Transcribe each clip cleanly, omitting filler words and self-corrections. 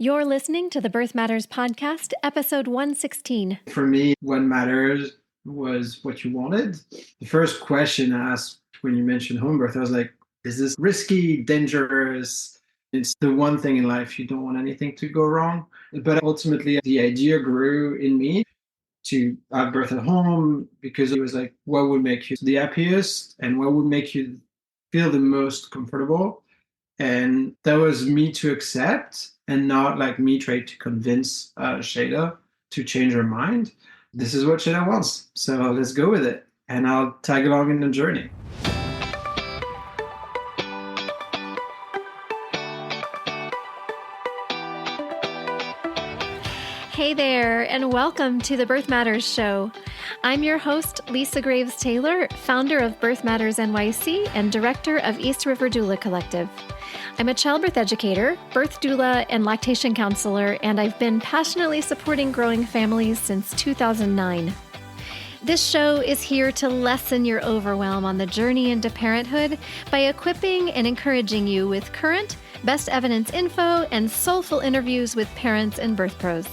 You're listening to the Birth Matters Podcast, episode 116. For me, what matters was what you wanted. The first question I asked when you mentioned home birth, I was like, is this risky, dangerous? It's the one thing in life you don't want anything to go wrong. But ultimately, the idea grew in me to have birth at home because it was like, what would make you the happiest and what would make you feel the most comfortable? And that was me to accept and not like me trying to convince Sheyda to change her mind. This is what Sheyda wants. So let's go with it. And I'll tag along in the journey. Hey there, and welcome to the Birth Matters Show. I'm your host, Lisa Graves Taylor, founder of Birth Matters NYC and director of East River Doula Collective. I'm a childbirth educator, birth doula, and lactation counselor, and I've been passionately supporting growing families since 2009. This show is here to lessen your overwhelm on the journey into parenthood by equipping and encouraging you with current, best evidence info and soulful interviews with parents and birth pros.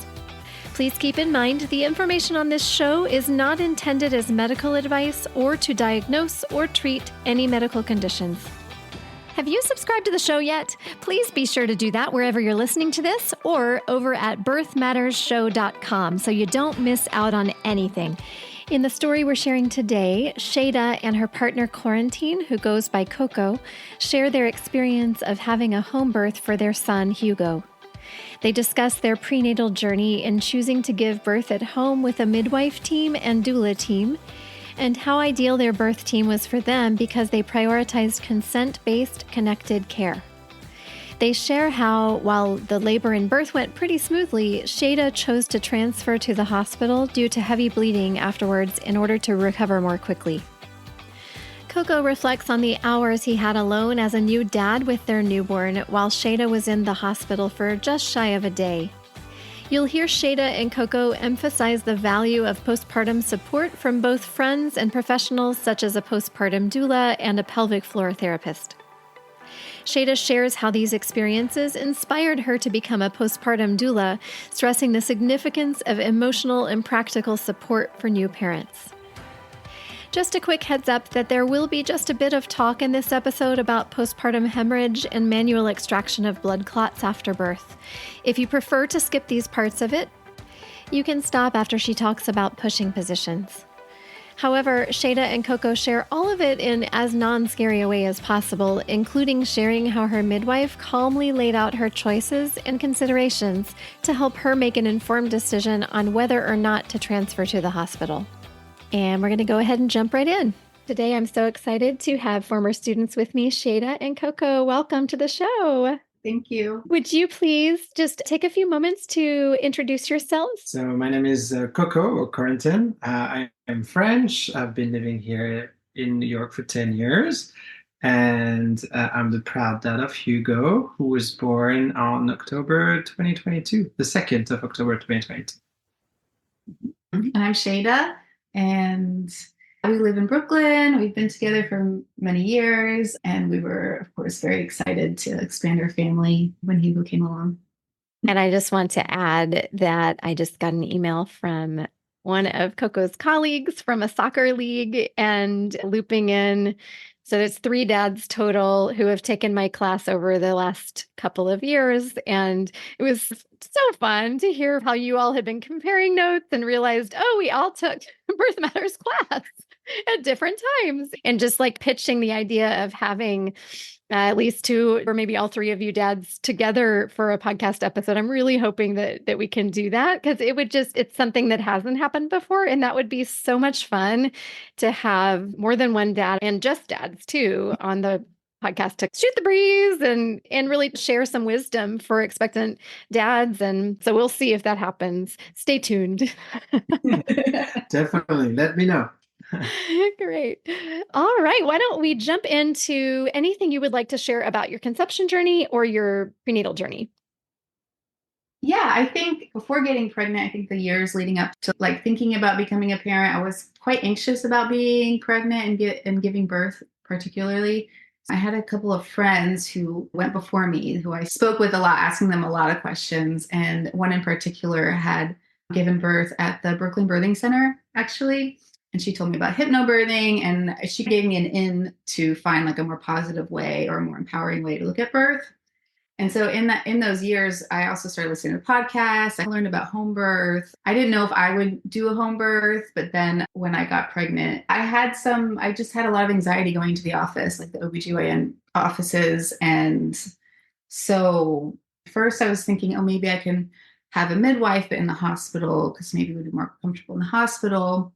Please keep in mind the information on this show is not intended as medical advice or to diagnose or treat any medical conditions. Have you subscribed to the show yet? Please be sure to do that wherever you're listening to this or over at birthmattersshow.com so you don't miss out on anything. In the story we're sharing today, Sheyda and her partner Corentin, who goes by Coco, share their experience of having a home birth for their son, Hugo. They discuss their prenatal journey in choosing to give birth at home with a midwife team and doula team, and how ideal their birth team was for them because they prioritized consent-based connected care. They share how, while the labor and birth went pretty smoothly, Sheyda chose to transfer to the hospital due to heavy bleeding afterwards in order to recover more quickly. Coco reflects on the hours he had alone as a new dad with their newborn while Sheyda was in the hospital for just shy of a day. You'll hear Sheyda and Coco emphasize the value of postpartum support from both friends and professionals such as a postpartum doula and a pelvic floor therapist. Sheyda shares how these experiences inspired her to become a postpartum doula, stressing the significance of emotional and practical support for new parents. Just a quick heads up that there will be just a bit of talk in this episode about postpartum hemorrhage and manual extraction of blood clots after birth. If you prefer to skip these parts of it, you can stop after she talks about pushing positions. However, Sheyda and Coco share all of it in as non-scary a way as possible, including sharing how her midwife calmly laid out her choices and considerations to help her make an informed decision on whether or not to transfer to the hospital. And we're going to go ahead and jump right in. Today, I'm so excited to have former students with me, Sheyda and Coco. Welcome to the show. Thank you. Would you please just take a few moments to introduce yourselves? So my name is Coco or Corentin. I am French. I've been living here in New York for 10 years. And I'm the proud dad of Hugo, who was born on October 2022, the 2nd of October 2022. And I'm Sheyda. And we live in Brooklyn. We've been together for many years. And we were, of course, very excited to expand our family when Hugo came along. And I just want to add that I just got an email from one of Coco's colleagues from a soccer league and looping in. So there's 3 dads total who have taken my class over the last couple of years. And it was so fun to hear how you all had been comparing notes and realized, oh, we all took Birth Matters class at different times. And just like pitching the idea of having at least 2 or maybe all 3 of you dads together for a podcast episode. I'm really hoping that we can do that because it's something that hasn't happened before. And that would be so much fun to have more than one dad and just dads too on the podcast to shoot the breeze and really share some wisdom for expectant dads. And so we'll see if that happens. Stay tuned. Definitely. Let me know. Great. All right. Why don't we jump into anything you would like to share about your conception journey or your prenatal journey? Yeah, I think before getting pregnant, I think the years leading up to like thinking about becoming a parent, I was quite anxious about being pregnant and giving birth particularly. I had a couple of friends who went before me, who I spoke with a lot, asking them a lot of questions. And one in particular had given birth at the Brooklyn Birthing Center, actually. And she told me about hypnobirthing, and she gave me an in to find like a more positive way or a more empowering way to look at birth. And so in those years, I also started listening to podcasts. I learned about home birth. I didn't know if I would do a home birth, but then when I got pregnant, I just had a lot of anxiety going to the office, like the OBGYN offices. And so first I was thinking, oh, maybe I can have a midwife, but in the hospital, because maybe we'd be more comfortable in the hospital.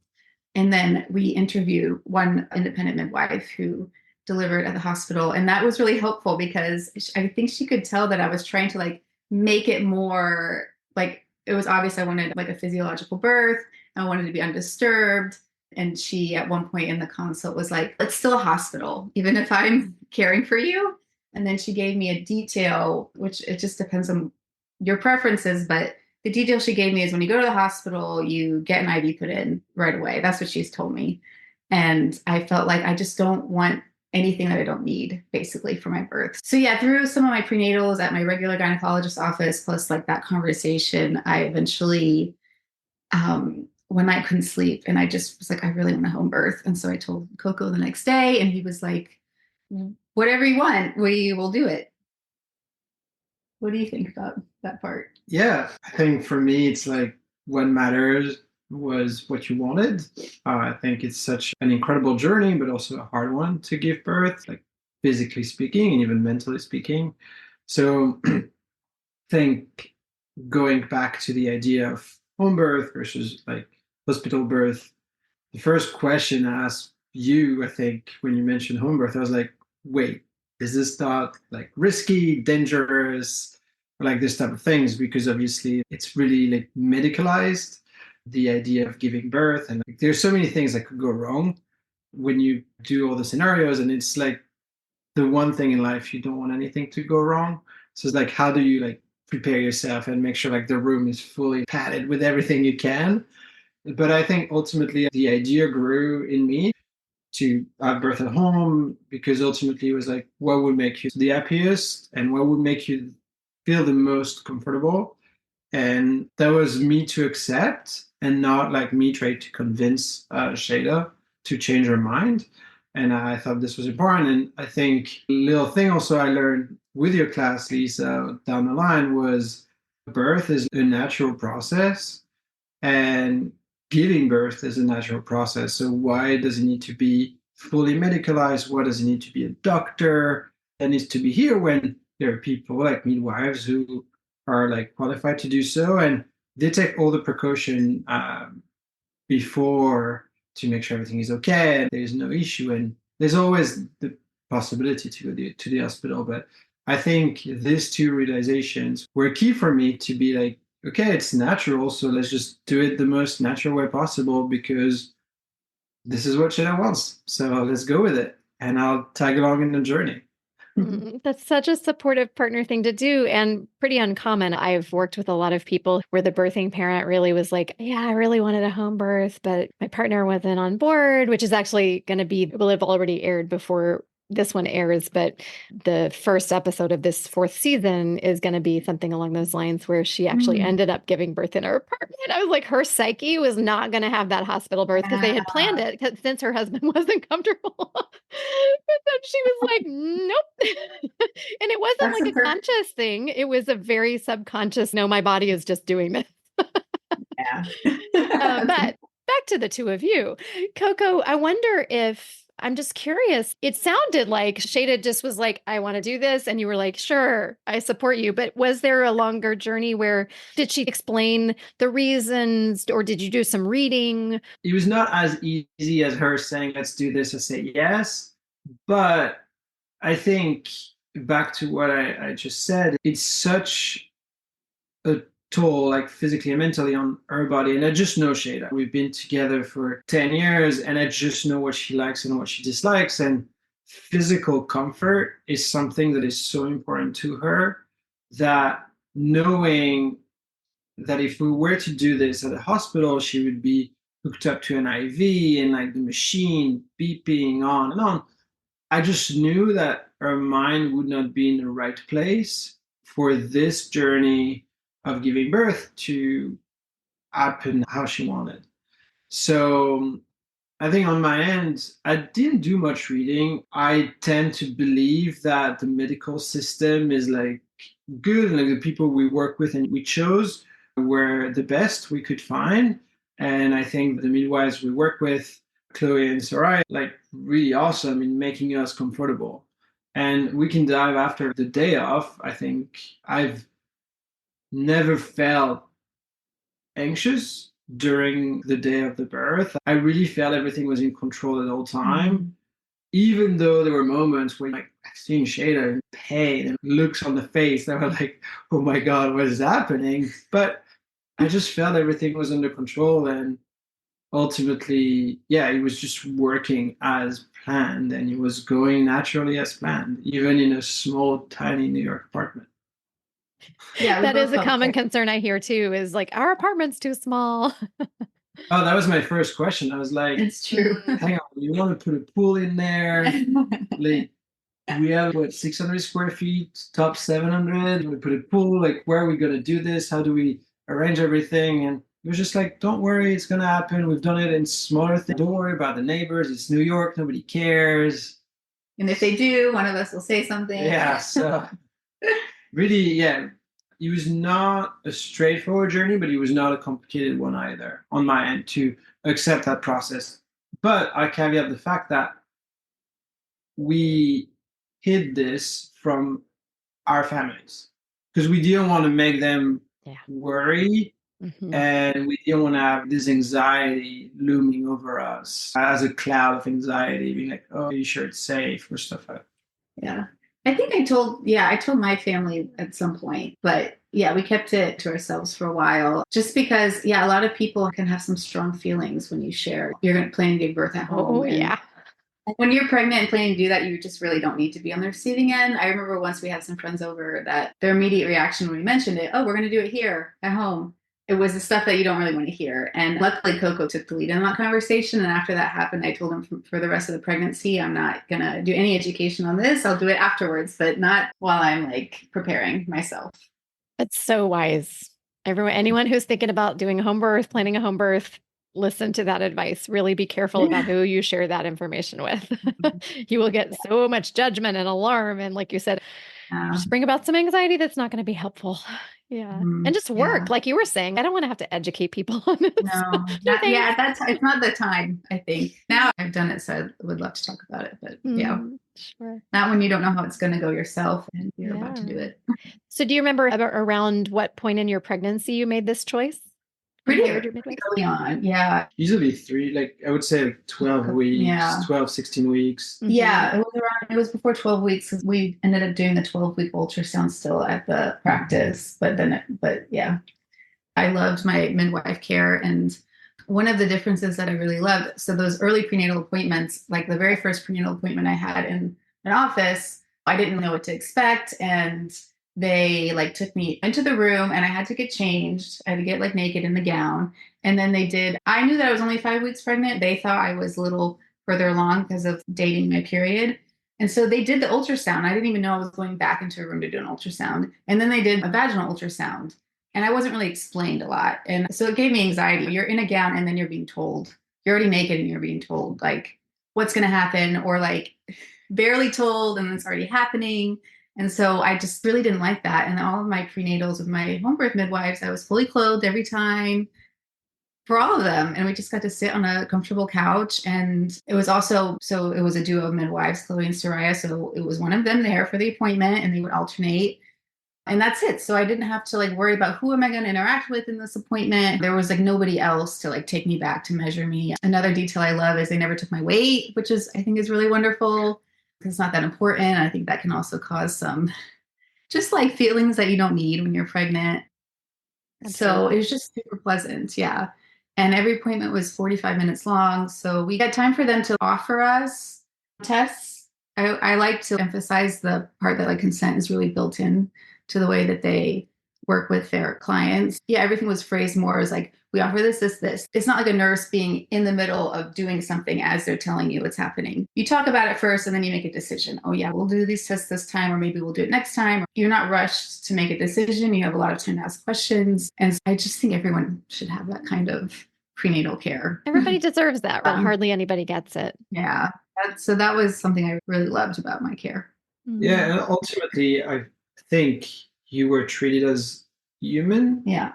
And then we interviewed one independent midwife who delivered at the hospital. And that was really helpful because I think she could tell that I was trying to like make it more like it was obvious I wanted like a physiological birth. I wanted to be undisturbed. And she at one point in the consult was like, it's still a hospital, even if I'm caring for you. And then she gave me a detail, which it just depends on your preferences, but the detail she gave me is when you go to the hospital, you get an IV put in right away. That's what she's told me. And I felt like I just don't want anything that I don't need, basically, for my birth. So yeah, through some of my prenatals at my regular gynecologist office, plus like that conversation, I eventually, one night couldn't sleep, and I just was like, I really want a home birth. And so I told Coco the next day, and he was like, whatever you want, we will do it. What do you think about that part? Yeah, I think for me, it's like what matters was what you wanted. I think it's such an incredible journey, but also a hard one to give birth, like physically speaking and even mentally speaking. So I think going back to the idea of home birth versus like hospital birth, the first question I asked you, I think, when you mentioned home birth, I was like, wait, is this not like risky, dangerous, like this type of things? Because obviously it's really like medicalized, the idea of giving birth. And like, there's so many things that could go wrong when you do all the scenarios. And it's like the one thing in life you don't want anything to go wrong. So it's like, how do you like prepare yourself and make sure like the room is fully padded with everything you can? But I think ultimately the idea grew in me to have birth at home because ultimately it was like, what would make you the happiest and what would make you feel the most comfortable? And that was me to accept and not like me trying to convince Sheyda to change her mind. And I thought this was important. And I think a little thing also I learned with your class, Lisa, down the line was birth is a natural process. And giving birth is a natural process. So why does it need to be fully medicalized? Why does it need to be a doctor that needs to be here when there are people like midwives who are like qualified to do so, and they take all the precaution before to make sure everything is okay and there's no issue. And there's always the possibility to go to the hospital. But I think these two realizations were key for me to be like, okay, it's natural, so let's just do it the most natural way possible because this is what Sheyda wants. So let's go with it. And I'll tag along in the journey. That's such a supportive partner thing to do and pretty uncommon. I've worked with a lot of people where the birthing parent really was like, yeah, I really wanted a home birth, but my partner wasn't on board, which is actually going to will have already aired before this one airs. But the first episode of this fourth season is going to be something along those lines where she actually ended up giving birth in her apartment. I was like, her psyche was not going to have that hospital birth because they had planned it since her husband wasn't comfortable. But then she was like, nope. And it wasn't like a conscious thing. It was a very subconscious, no, my body is just doing this. Yeah. But back to the two of you. Coco, I wonder if, I'm just curious. It sounded like Sheyda just was like, I want to do this. And you were like, sure, I support you. But was there a longer journey where did she explain the reasons or did you do some reading? It was not as easy as her saying, let's do this and say yes. But I think back to what I just said, it's such a toll, like physically and mentally, on her body. And I just know Sheyda. We've been together for 10 years and I just know what she likes and what she dislikes. And physical comfort is something that is so important to her, that knowing that if we were to do this at a hospital, she would be hooked up to an IV and like the machine beeping on and on. I just knew that her mind would not be in the right place for this journey of giving birth to happen how she wanted. So I think on my end, I didn't do much reading. I tend to believe that the medical system is like good, and like the people we work with and we chose were the best we could find. And I think the midwives we work with, Chloe and Sarai, like really awesome in making us comfortable. And we can dive after the day off. I think I've never felt anxious during the day of the birth. I really felt everything was in control at all time. Mm-hmm. Even though there were moments where like I've seen Sheyda in pain and looks on the face that were like, oh my God, what is happening? But I just felt everything was under control, and ultimately, yeah, it was just working as planned, and it was going naturally as planned, even in a small, tiny New York apartment. Yeah, that is a common concern I hear too, is like, our apartment's too small. Oh, that was my first question. I was like, it's true. hang on, you want to put a pool in there? Like, we have what, 600 square feet, top 700. We put a pool. Like, where are we going to do this? How do we arrange everything? And it was just like, don't worry, it's going to happen. We've done it in smaller things. Don't worry about the neighbors. It's New York. Nobody cares. And if they do, one of us will say something. Yeah. So really, yeah, it was not a straightforward journey, but it was not a complicated one either on my end to accept that process. But I caveat the fact that we hid this from our families because we didn't want to make them worry, and we didn't want to have this anxiety looming over us as a cloud of anxiety, being like, oh, are you sure it's safe or stuff like that. Yeah. I think I told my family at some point, but yeah, we kept it to ourselves for a while just because, yeah, a lot of people can have some strong feelings when you share you're going to plan to give birth at home. Oh, yeah. When you're pregnant and planning to do that, you just really don't need to be on the receiving end. I remember once we had some friends over that their immediate reaction when we mentioned it, oh, we're going to do it here at home. It was the stuff that you don't really want to hear. And luckily, Coco took the lead in that conversation. And after that happened, I told him for the rest of the pregnancy, I'm not going to do any education on this. I'll do it afterwards, but not while I'm like preparing myself. That's so wise. Anyone who's thinking about doing a home birth, planning a home birth, listen to that advice. Really be careful about who you share that information with. You will get so much judgment and alarm. And like you said, just bring about some anxiety that's not going to be helpful. Yeah. And just work. Like you were saying, I don't want to have to educate people on this. No, it's not the time, I think. Now I've done it, so I would love to talk about it. But sure. Not when you don't know how it's going to go yourself and you're about to do it. So do you remember around what point in your pregnancy you made this choice? Pretty early on, yeah. Usually I would say like 12 weeks, 12, 16 weeks. Yeah, it was before 12 weeks because we ended up doing the 12-week ultrasound still at the practice. But yeah, I loved my midwife care. And one of the differences that I really loved, so those early prenatal appointments, like the very first prenatal appointment I had in an office, I didn't know what to expect. And they like took me into the room and I had to get changed. I had to get like naked in the gown. And then I knew that I was only 5 weeks pregnant. They thought I was a little further along because of dating my period. And so they did the ultrasound. I didn't even know I was going back into a room to do an ultrasound. And then they did a vaginal ultrasound. And I wasn't really explained a lot. And so it gave me anxiety. You're in a gown and then you're being told, you're already naked and you're being told like what's going to happen, or like barely told and it's already happening. And so I just really didn't like that. And all of my prenatals with my home birth midwives, I was fully clothed every time for all of them. And we just got to sit on a comfortable couch. And it was it was a duo of midwives, Chloe and Sarai. So it was one of them there for the appointment and they would alternate. And that's it. So I didn't have to like worry about who am I going to interact with in this appointment. There was like nobody else to like take me back to measure me. Another detail I love is they never took my weight, which I think is really wonderful. It's not that important. I think that can also cause some just like feelings that you don't need when you're pregnant. Absolutely. So it was just super pleasant. Yeah. And every appointment was 45 minutes long. So we got time for them to offer us tests. I like to emphasize the part that like consent is really built in to the way that they work with their clients. Yeah, everything was phrased more as like, we offer this, this, this. It's not like a nurse being in the middle of doing something as they're telling you what's happening. You talk about it first and then you make a decision. Oh yeah, we'll do these tests this time, or maybe we'll do it next time. You're not rushed to make a decision. You have a lot of time to ask questions. And I just think everyone should have that kind of prenatal care. Everybody deserves that, but hardly anybody gets it. Yeah. So that was something I really loved about my care. Yeah, and ultimately, I think you were treated as human. Yeah.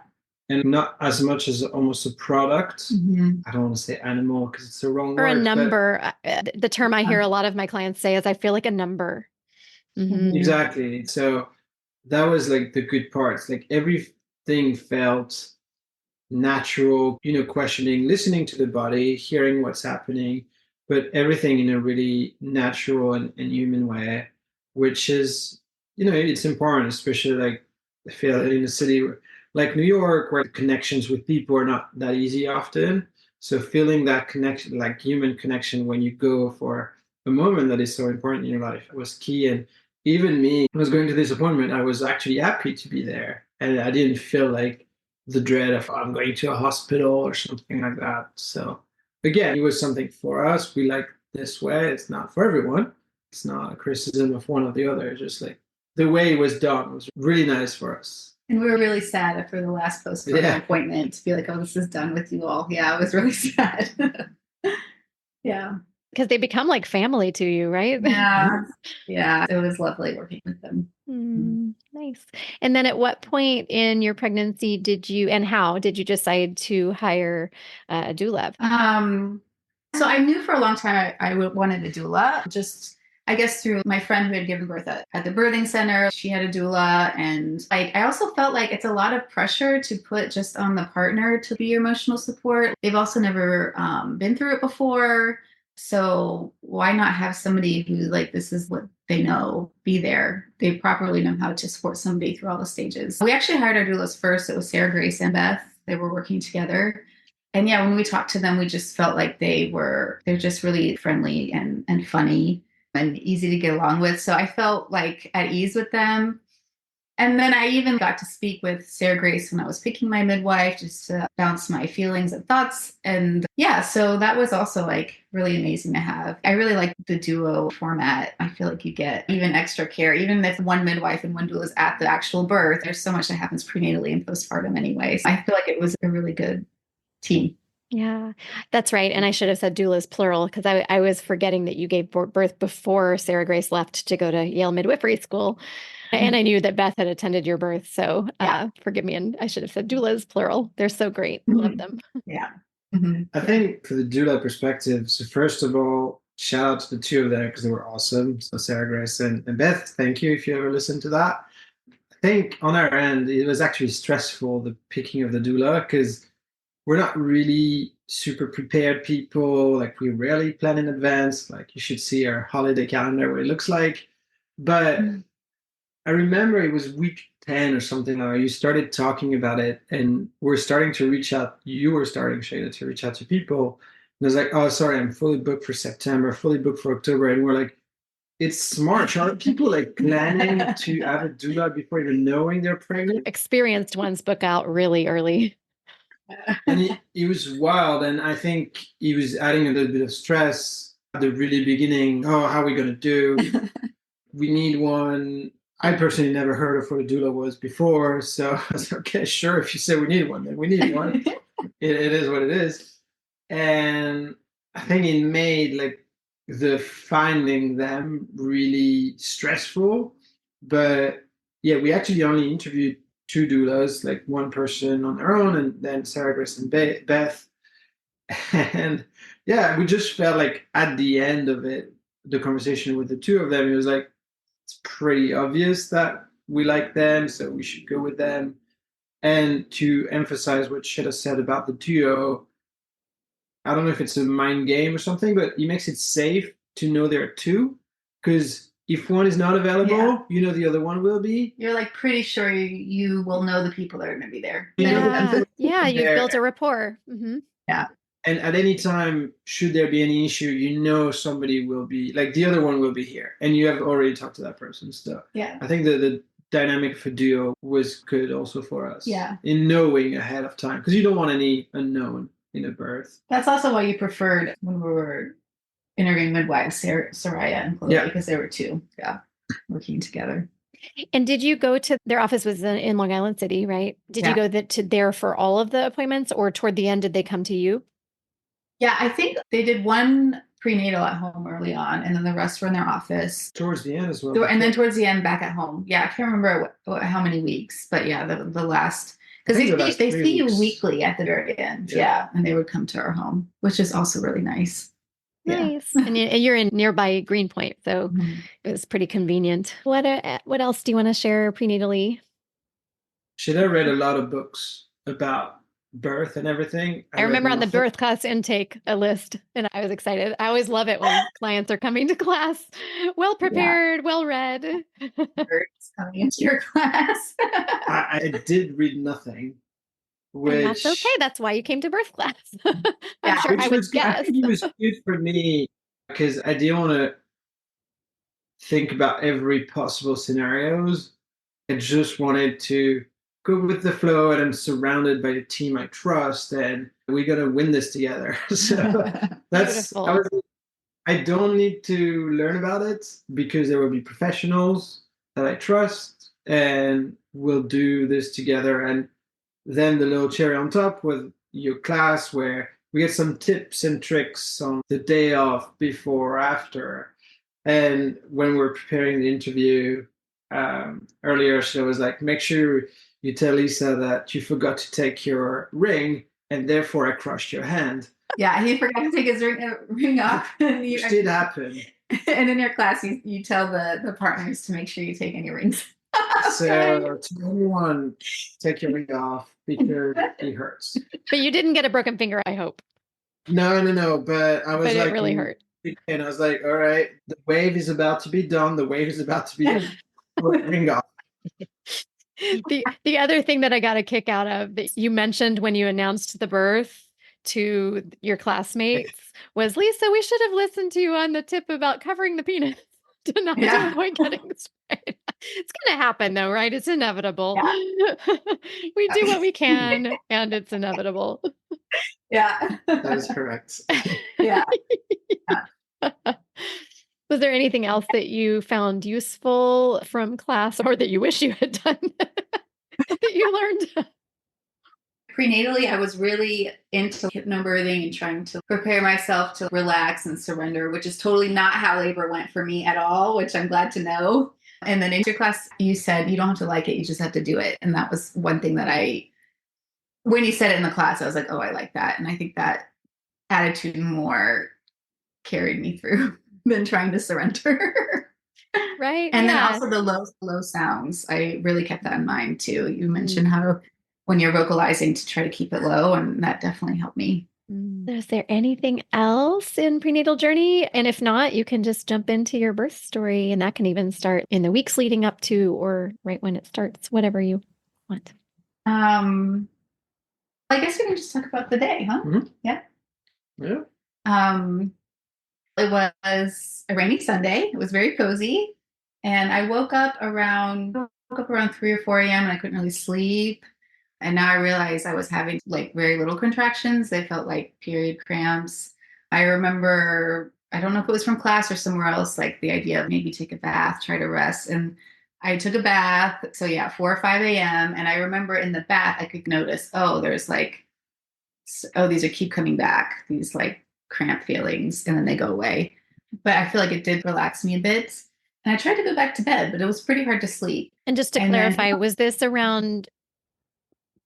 And not as much as almost a product. I don't want to say animal because it's the wrong word. Or a number. The term I hear a lot of my clients say is, I feel like a number. Exactly. So that was like the good parts. Like everything felt natural, questioning, listening to the body, hearing what's happening, but everything in a really natural and human way, which is, it's important, especially like I feel in a city like New York, where connections with people are not that easy often. So feeling that connection, like human connection, when you go for a moment that is so important in your life was key. And even me, I was going to this appointment, I was actually happy to be there. And I didn't feel like the dread of I'm going to a hospital or something like that. So again, it was something for us. We like this way. It's not for everyone. It's not a criticism of one or the other. It's just like the way it was done was really nice for us. And we were really sad after the last postpartum appointment to be like, oh, this is done with you all. Yeah, it was really sad. Yeah. Because they become like family to you, right? Yeah. Yeah. It was lovely working with them. Nice. And then at what point in your pregnancy how did you decide to hire a doula? So I knew for a long time I wanted a doula, just I guess through my friend who had given birth at the birthing center. She had a doula. And I also felt like it's a lot of pressure to put just on the partner to be your emotional support. They've also never been through it before. So why not have somebody who like, this is what they know, be there. They properly know how to support somebody through all the stages. We actually hired our doulas first. It was Sarah Grace and Beth. They were working together. And yeah, when we talked to them, we just felt like they're just really friendly and funny and easy to get along with. So I felt like at ease with them. And then I even got to speak with Sarah Grace when I was picking my midwife, just to bounce my feelings and thoughts. And yeah, so that was also like really amazing to have. I really like the duo format. I feel like you get even extra care, even if one midwife and one doula is at the actual birth. There's so much that happens prenatally and postpartum anyway. So I feel like it was a really good team. Yeah, that's right. And I should have said doulas plural because I was forgetting that you gave birth before Sarah Grace left to go to Yale midwifery school. And I knew that Beth had attended your birth. So forgive me. And I should have said doulas plural. They're so great. Love them. Yeah. I think for the doula perspective, so first of all, shout out to the two of them because they were awesome. So Sarah Grace and Beth, thank you if you ever listened to that. I think on our end, it was actually stressful, the picking of the doula, because we're not really super prepared people. Like we rarely plan in advance. Like you should see our holiday calendar, what it looks like. But I remember it was week 10 or something like that. You started talking about it and we're starting to reach out. You were starting, Sheyda, to reach out to people. And I was like, oh, sorry, I'm fully booked for September, fully booked for October. And we're like, it's smart. Are people like planning to have a doula before even knowing they're pregnant? Experienced ones book out really early. And it was wild. And I think he was adding a little bit of stress at the really beginning. Oh, how are we going to do? We need one. I personally never heard of what a doula was before. So I was like, okay, sure. If you say we need one, then we need one. It is what it is. And I think it made like the finding them really stressful. But yeah, we actually only interviewed two doulas, like one person on their own and then Sarah Grace and Beth. And yeah, we just felt like at the end of it, the conversation with the two of them, it was like, it's pretty obvious that we like them, so we should go with them. And to emphasize what Sheyda said about the duo, I don't know if it's a mind game or something, but it makes it safe to know there are two, because if one is not available, you know the other one will be. You're like pretty sure you will know the people that are going to be there. Yeah, you've built a rapport. Mm-hmm. Yeah. And at any time, should there be any issue, you know somebody will be, like the other one will be here. And you have already talked to that person. So yeah, I think the dynamic for duo was good also for us. Yeah. In knowing ahead of time, because you don't want any unknown in a birth. That's also why you preferred when we were interviewing midwives, Soraya and Chloe, because they were two, working together. And did you go to their office was in Long Island City, right? Did you go to there for all of the appointments, or toward the end, did they come to you? Yeah, I think they did one prenatal at home early on, and then the rest were in their office. Towards the end as well. And then towards the end, back at home. Yeah, I can't remember how many weeks, but yeah, the last, because they see you weekly at the very end. Yeah, and they would come to our home, which is also really nice. Nice. Yeah. And you're in nearby Greenpoint, so it was pretty convenient. What else do you want to share prenatally? Sheyda read a lot of books about birth and everything. I remember on the birth class intake a list, and I was excited. I always love it when clients are coming to class well prepared, well read. Coming into your class. I did read nothing. And that's okay. That's why you came to birth class. I'm sure I would guess. I think it was good for me because I didn't want to think about every possible scenarios. I just wanted to go with the flow, and I'm surrounded by a team I trust, and we're gonna win this together. So I don't need to learn about it because there will be professionals that I trust, and we'll do this together. And then the little cherry on top with your class, where we get some tips and tricks on the day of, before, after. And when we're preparing the interview earlier, she was like, make sure you tell Lisa that you forgot to take your ring, and therefore I crushed your hand. Yeah, he forgot to take his ring off. Which did happen. And in your class, you tell the partners to make sure you take any rings. So to everyone, take your ring off because it hurts. But you didn't get a broken finger, I hope. No. But I was it really hurt. And I was like, all right, the wave is about to be done. The wave is about to be done. Ring off. The other thing that I got a kick out of that you mentioned when you announced the birth to your classmates was, Lisa, we should have listened to you on the tip about covering the penis to not to avoid getting sprayed. It's going to happen though, right? It's inevitable. Yeah. We do what we can and it's inevitable. Yeah. That is correct. Yeah. Was there anything else that you found useful from class, or that you wish you had done that you learned? Prenatally, I was really into hypnobirthing and trying to prepare myself to relax and surrender, which is totally not how labor went for me at all, which I'm glad to know. And then in your class, you said you don't have to like it, you just have to do it. And that was one thing that when you said it in the class, I was like, oh, I like that. And I think that attitude more carried me through than trying to surrender. Right. And then also the low sounds. I really kept that in mind too. You mentioned how when you're vocalizing to try to keep it low, and that definitely helped me. Is there anything else in prenatal journey? And if not, you can just jump into your birth story, and that can even start in the weeks leading up to, or right when it starts, whatever you want. I guess we can just talk about the day, huh? Mm-hmm. Yeah. Yeah. It was a rainy Sunday. It was very cozy. And I woke up around 3 or 4 a.m. and I couldn't really sleep. And now I realize I was having like very little contractions. They felt like period cramps. I remember, I don't know if it was from class or somewhere else, like the idea of maybe take a bath, try to rest. And I took a bath. So 4 or 5 a.m. And I remember in the bath, I could notice, these keep coming back. These like cramp feelings, and then they go away. But I feel like it did relax me a bit. And I tried to go back to bed, but it was pretty hard to sleep. And just to clarify, was this around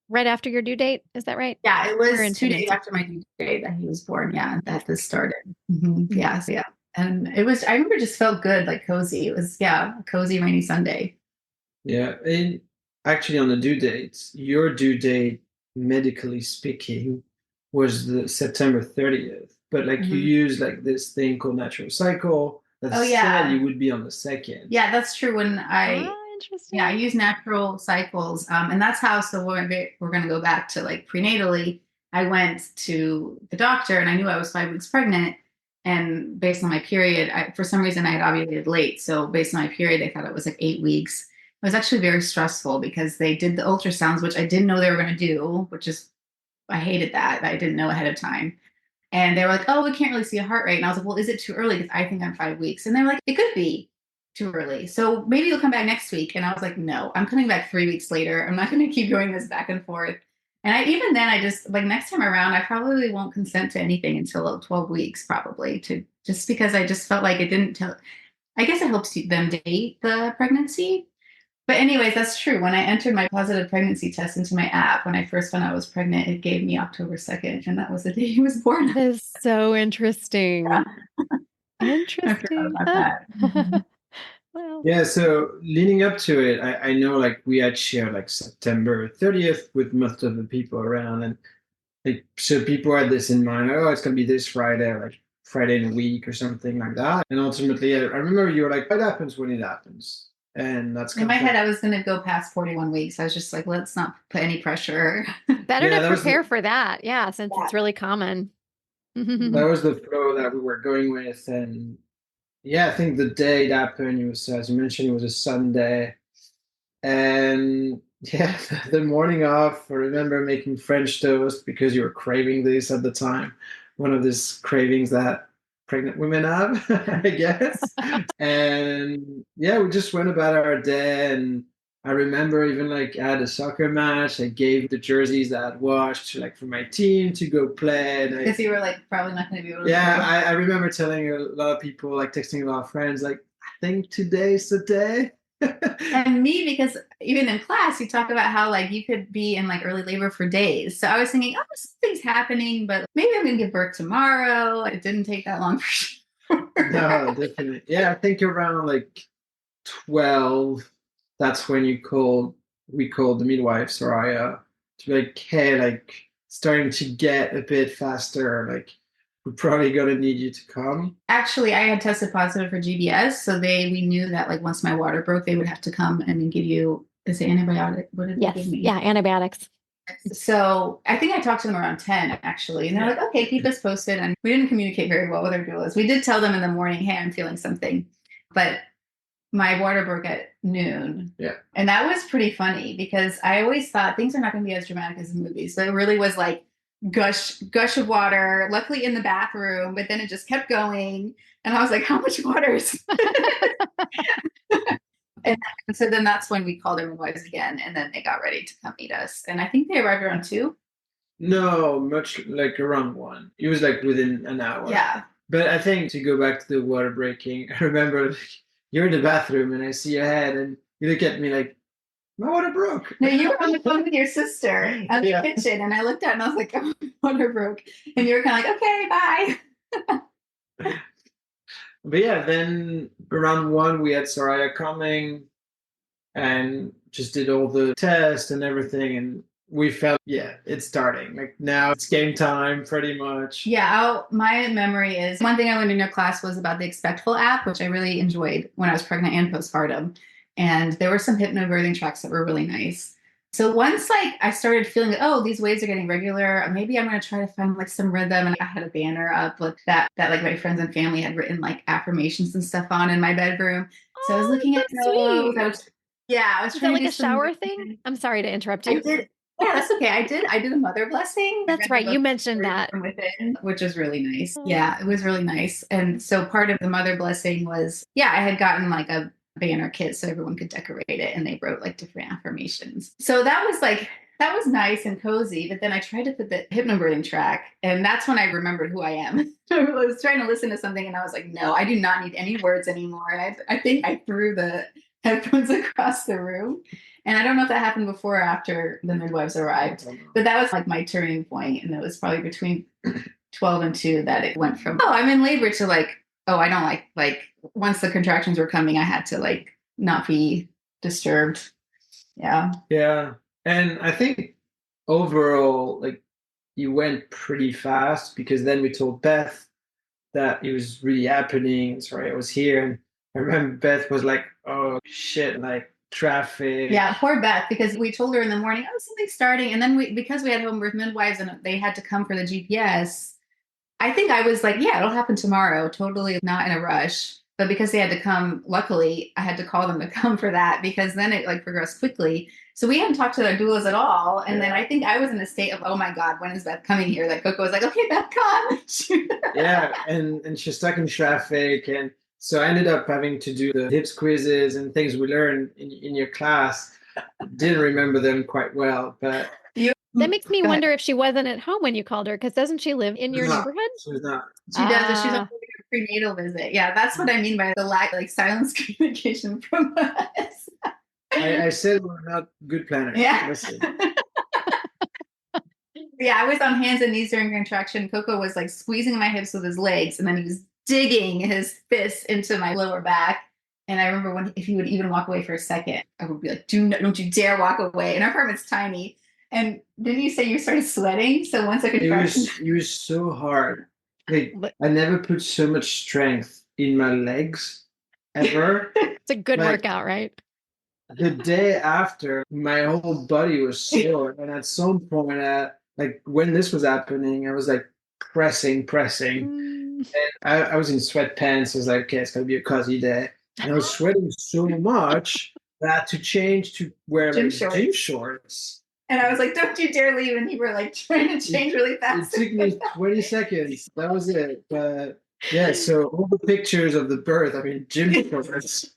right after your due date? Is that right? Yeah, it was 2 days after my due date that he was born. Yeah, that this started. Mm-hmm. Yeah. And it was, I remember, just felt good, like cozy. It was, a cozy rainy Sunday. Yeah. And actually on the due dates, your due date, medically speaking, was the September 30th. But like you use like this thing called natural cycle that said you would be on the 2nd. Yeah, that's true. When I use natural cycles. And that's how, so we're going to go back to like prenatally. I went to the doctor and I knew I was 5 weeks pregnant. And based on my period, for some reason I had ovulated late. So based on my period, I thought it was like 8 weeks. It was actually very stressful because they did the ultrasounds, which I didn't know they were going to do, I hated that. I didn't know ahead of time. And they were like, oh, we can't really see a heart rate. And I was like, well, is it too early? Because I think I'm 5 weeks. And they were like, it could be too early. So maybe you'll come back next week. And I was like, no, I'm coming back 3 weeks later. I'm not going to keep doing this back and forth. And even then, I just like next time around, I probably won't consent to anything until 12 weeks, probably just because I just felt like it didn't tell. I guess it helps them date the pregnancy. But anyways, that's true. When I entered my positive pregnancy test into my app, when I first found out I was pregnant, it gave me October 2nd. And that was the day he was born. That is so interesting. Yeah. Interesting. I forgot about that. Well, Yeah, so leading up to it, I know like we had shared like September 30th with most of the people around, and like so people had this in mind, oh, it's gonna be this Friday, or like Friday in a week or something like that. And ultimately, I remember you were like, what happens when it happens? And that's In my head, I was going to go past 41 weeks. I was just like, let's not put any pressure. better Yeah, to prepare for that. Yeah, since it's really common. that was the flow that we were going with. And yeah, I think the day it happened, it was, as you mentioned, it was a Sunday. And yeah, the morning off, I remember making French toast because you were craving this at the time. One of these cravings that pregnant women have, I guess. And yeah, we just went about our day. And I remember even like I had a soccer match. I gave the jerseys that I'd washed like for my team to go play. And Because you were like probably not going to be able to. yeah, I remember telling a lot of people, like texting a lot of friends, like, I think today's the day. And me, because even in class, you talk about how like you could be in like early labor for days. So I was thinking, oh, something's happening, but maybe I'm going to give birth tomorrow. It didn't take that long for sure. No, definitely. Yeah, I think around like 12, that's when we called the midwife, Soraya, to be like, hey, like starting to get a bit faster, like we're probably gonna need you to come. Actually, I had tested positive for GBS, so we knew that like once my water broke, they would have to come and then give you, is it antibiotic? What did they give me? Yeah, antibiotics. So I think I talked to them around 10 actually. And they're like, okay, keep us posted. And we didn't communicate very well with our doulas. We did tell them in the morning, hey, I'm feeling something. But my water broke at noon. Yeah. And that was pretty funny because I always thought things are not going to be as dramatic as the movies. So it really was like gush of water, luckily in the bathroom, but then it just kept going. And I was like, how much water is And so then that's when we called our midwives again, and then they got ready to come meet us. And I think they arrived around 2. No, much like around 1. It was like within an hour. Yeah. But I think to go back to the water breaking, I remember like, you're in the bathroom and I see your head and you look at me like, my water broke. No, you were on the phone with your sister at the kitchen, and I looked out and I was like, oh, my water broke. And you were kind of like, okay, bye. But yeah, then around 1, we had Soraya coming and just did all the tests and everything. And we felt, yeah, it's starting. Like now it's game time pretty much. Yeah, my memory is one thing I learned in your class was about the Expectful app, which I really enjoyed when I was pregnant and postpartum. And there were some hypnobirthing tracks that were really nice. So once like I started feeling, oh, these waves are getting regular, maybe I'm going to try to find like some rhythm. And I had a banner up like that like my friends and family had written like affirmations and stuff on in my bedroom. So I was looking at those. I was Is that like a shower thing? I'm sorry to interrupt you. I did. Yeah, that's okay. I did a mother blessing. That's right. You mentioned that. From within, which is really nice. Yeah, it was really nice. And so part of the mother blessing was, I had gotten like a banner kit so everyone could decorate it, and they wrote like different affirmations. So that was nice and cozy. But then I tried to put the hypnobirthing track, and that's when I remembered who I am. I was trying to listen to something, and I was like, no, I do not need any words anymore. And I think I threw the headphones across the room. And I don't know if that happened before or after the midwives arrived, but that was like my turning point. And it was probably between 12 and 2 that it went from, oh, I'm in labor to like, oh, I don't like once the contractions were coming, I had to like not be disturbed. Yeah. Yeah. And I think overall, like you went pretty fast because then we told Beth that it was really happening. Sorry, I was here. And I remember Beth was like, oh shit, like traffic. Yeah, poor Beth, because we told her in the morning, oh, something's starting. And then because we had home birth midwives and they had to come for the GPS, I think I was like, yeah, it'll happen tomorrow. Totally not in a rush. But because they had to come, luckily, I had to call them to come for that because then it like progressed quickly. So we hadn't talked to their doulas at all. And then I think I was in a state of, oh my God, when is Beth coming here? That Coco was like, okay, Beth, come. Yeah, and she's stuck in traffic. And so I ended up having to do the hips quizzes and things we learned in your class. Didn't remember them quite well, but that makes me wonder if she wasn't at home when you called her, because doesn't she live in your neighborhood? She's not. She does. She's on a prenatal visit. Yeah, that's what I mean by the lack, like silence communication from us. I said we're not good planners. Yeah. Listen. Yeah, I was on hands and knees during contraction. Coco was like squeezing my hips with his legs, and then he was digging his fists into my lower back. And I remember if he would even walk away for a second, I would be like, don't you dare walk away. And our apartment's tiny. And didn't you say you started sweating? So once I could, it was so hard. Like I never put so much strength in my legs ever. It's a good workout, right? The day after, my whole body was sore, and at some point, like when this was happening, I was like pressing, and I was in sweatpants. I was like, okay, it's gonna be a cozy day, and I was sweating so much that I had to change to wear gym shorts. And I was like, don't you dare leave. And you were like trying to change really fast. It took me 20 seconds. That was it. But yeah, so all the pictures of the birth, I mean, gym shorts,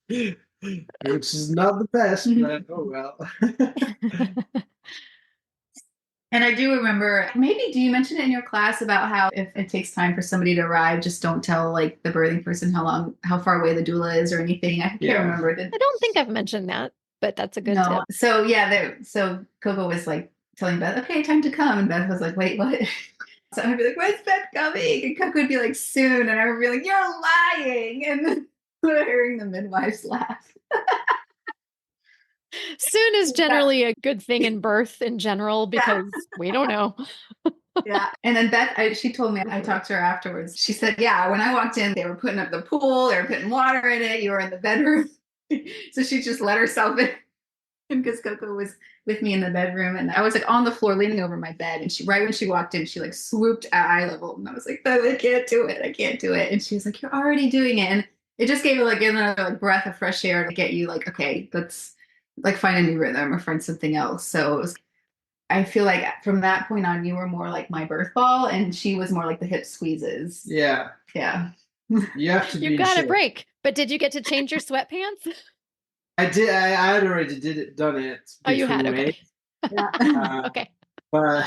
which is not the best, but oh well. And I do remember, maybe, do you mention it in your class about how if it takes time for somebody to arrive, just don't tell like the birthing person how far away the doula is or anything? I can't remember. I don't think I've mentioned that. But that's a good tip. So yeah, so Coco was like telling Beth, okay, time to come. And Beth was like, wait, what? So I'd be like, when's Beth coming? And Coco would be like, soon. And I would be like, you're lying. And then hearing the midwives laugh. Soon is generally a good thing in birth in general because we don't know. Yeah. And then Beth, she told me, I talked to her afterwards. She said, yeah, when I walked in, they were putting up the pool, they were putting water in it. You were in the bedroom. So she just let herself in because Coco was with me in the bedroom, and I was like on the floor leaning over my bed, and right when she walked in, she like swooped at eye level, and I was like, I can't do it. And she was like, you're already doing it. And it just gave her like another like breath of fresh air to get you like, okay, let's like find a new rhythm or find something else. So I feel like from that point on, you were more like my birth ball, and she was more like the hip squeezes. Yeah. You have to. You got a break. But did you get to change your sweatpants? I did. I had already done it. Oh, you had. Okay. Okay. But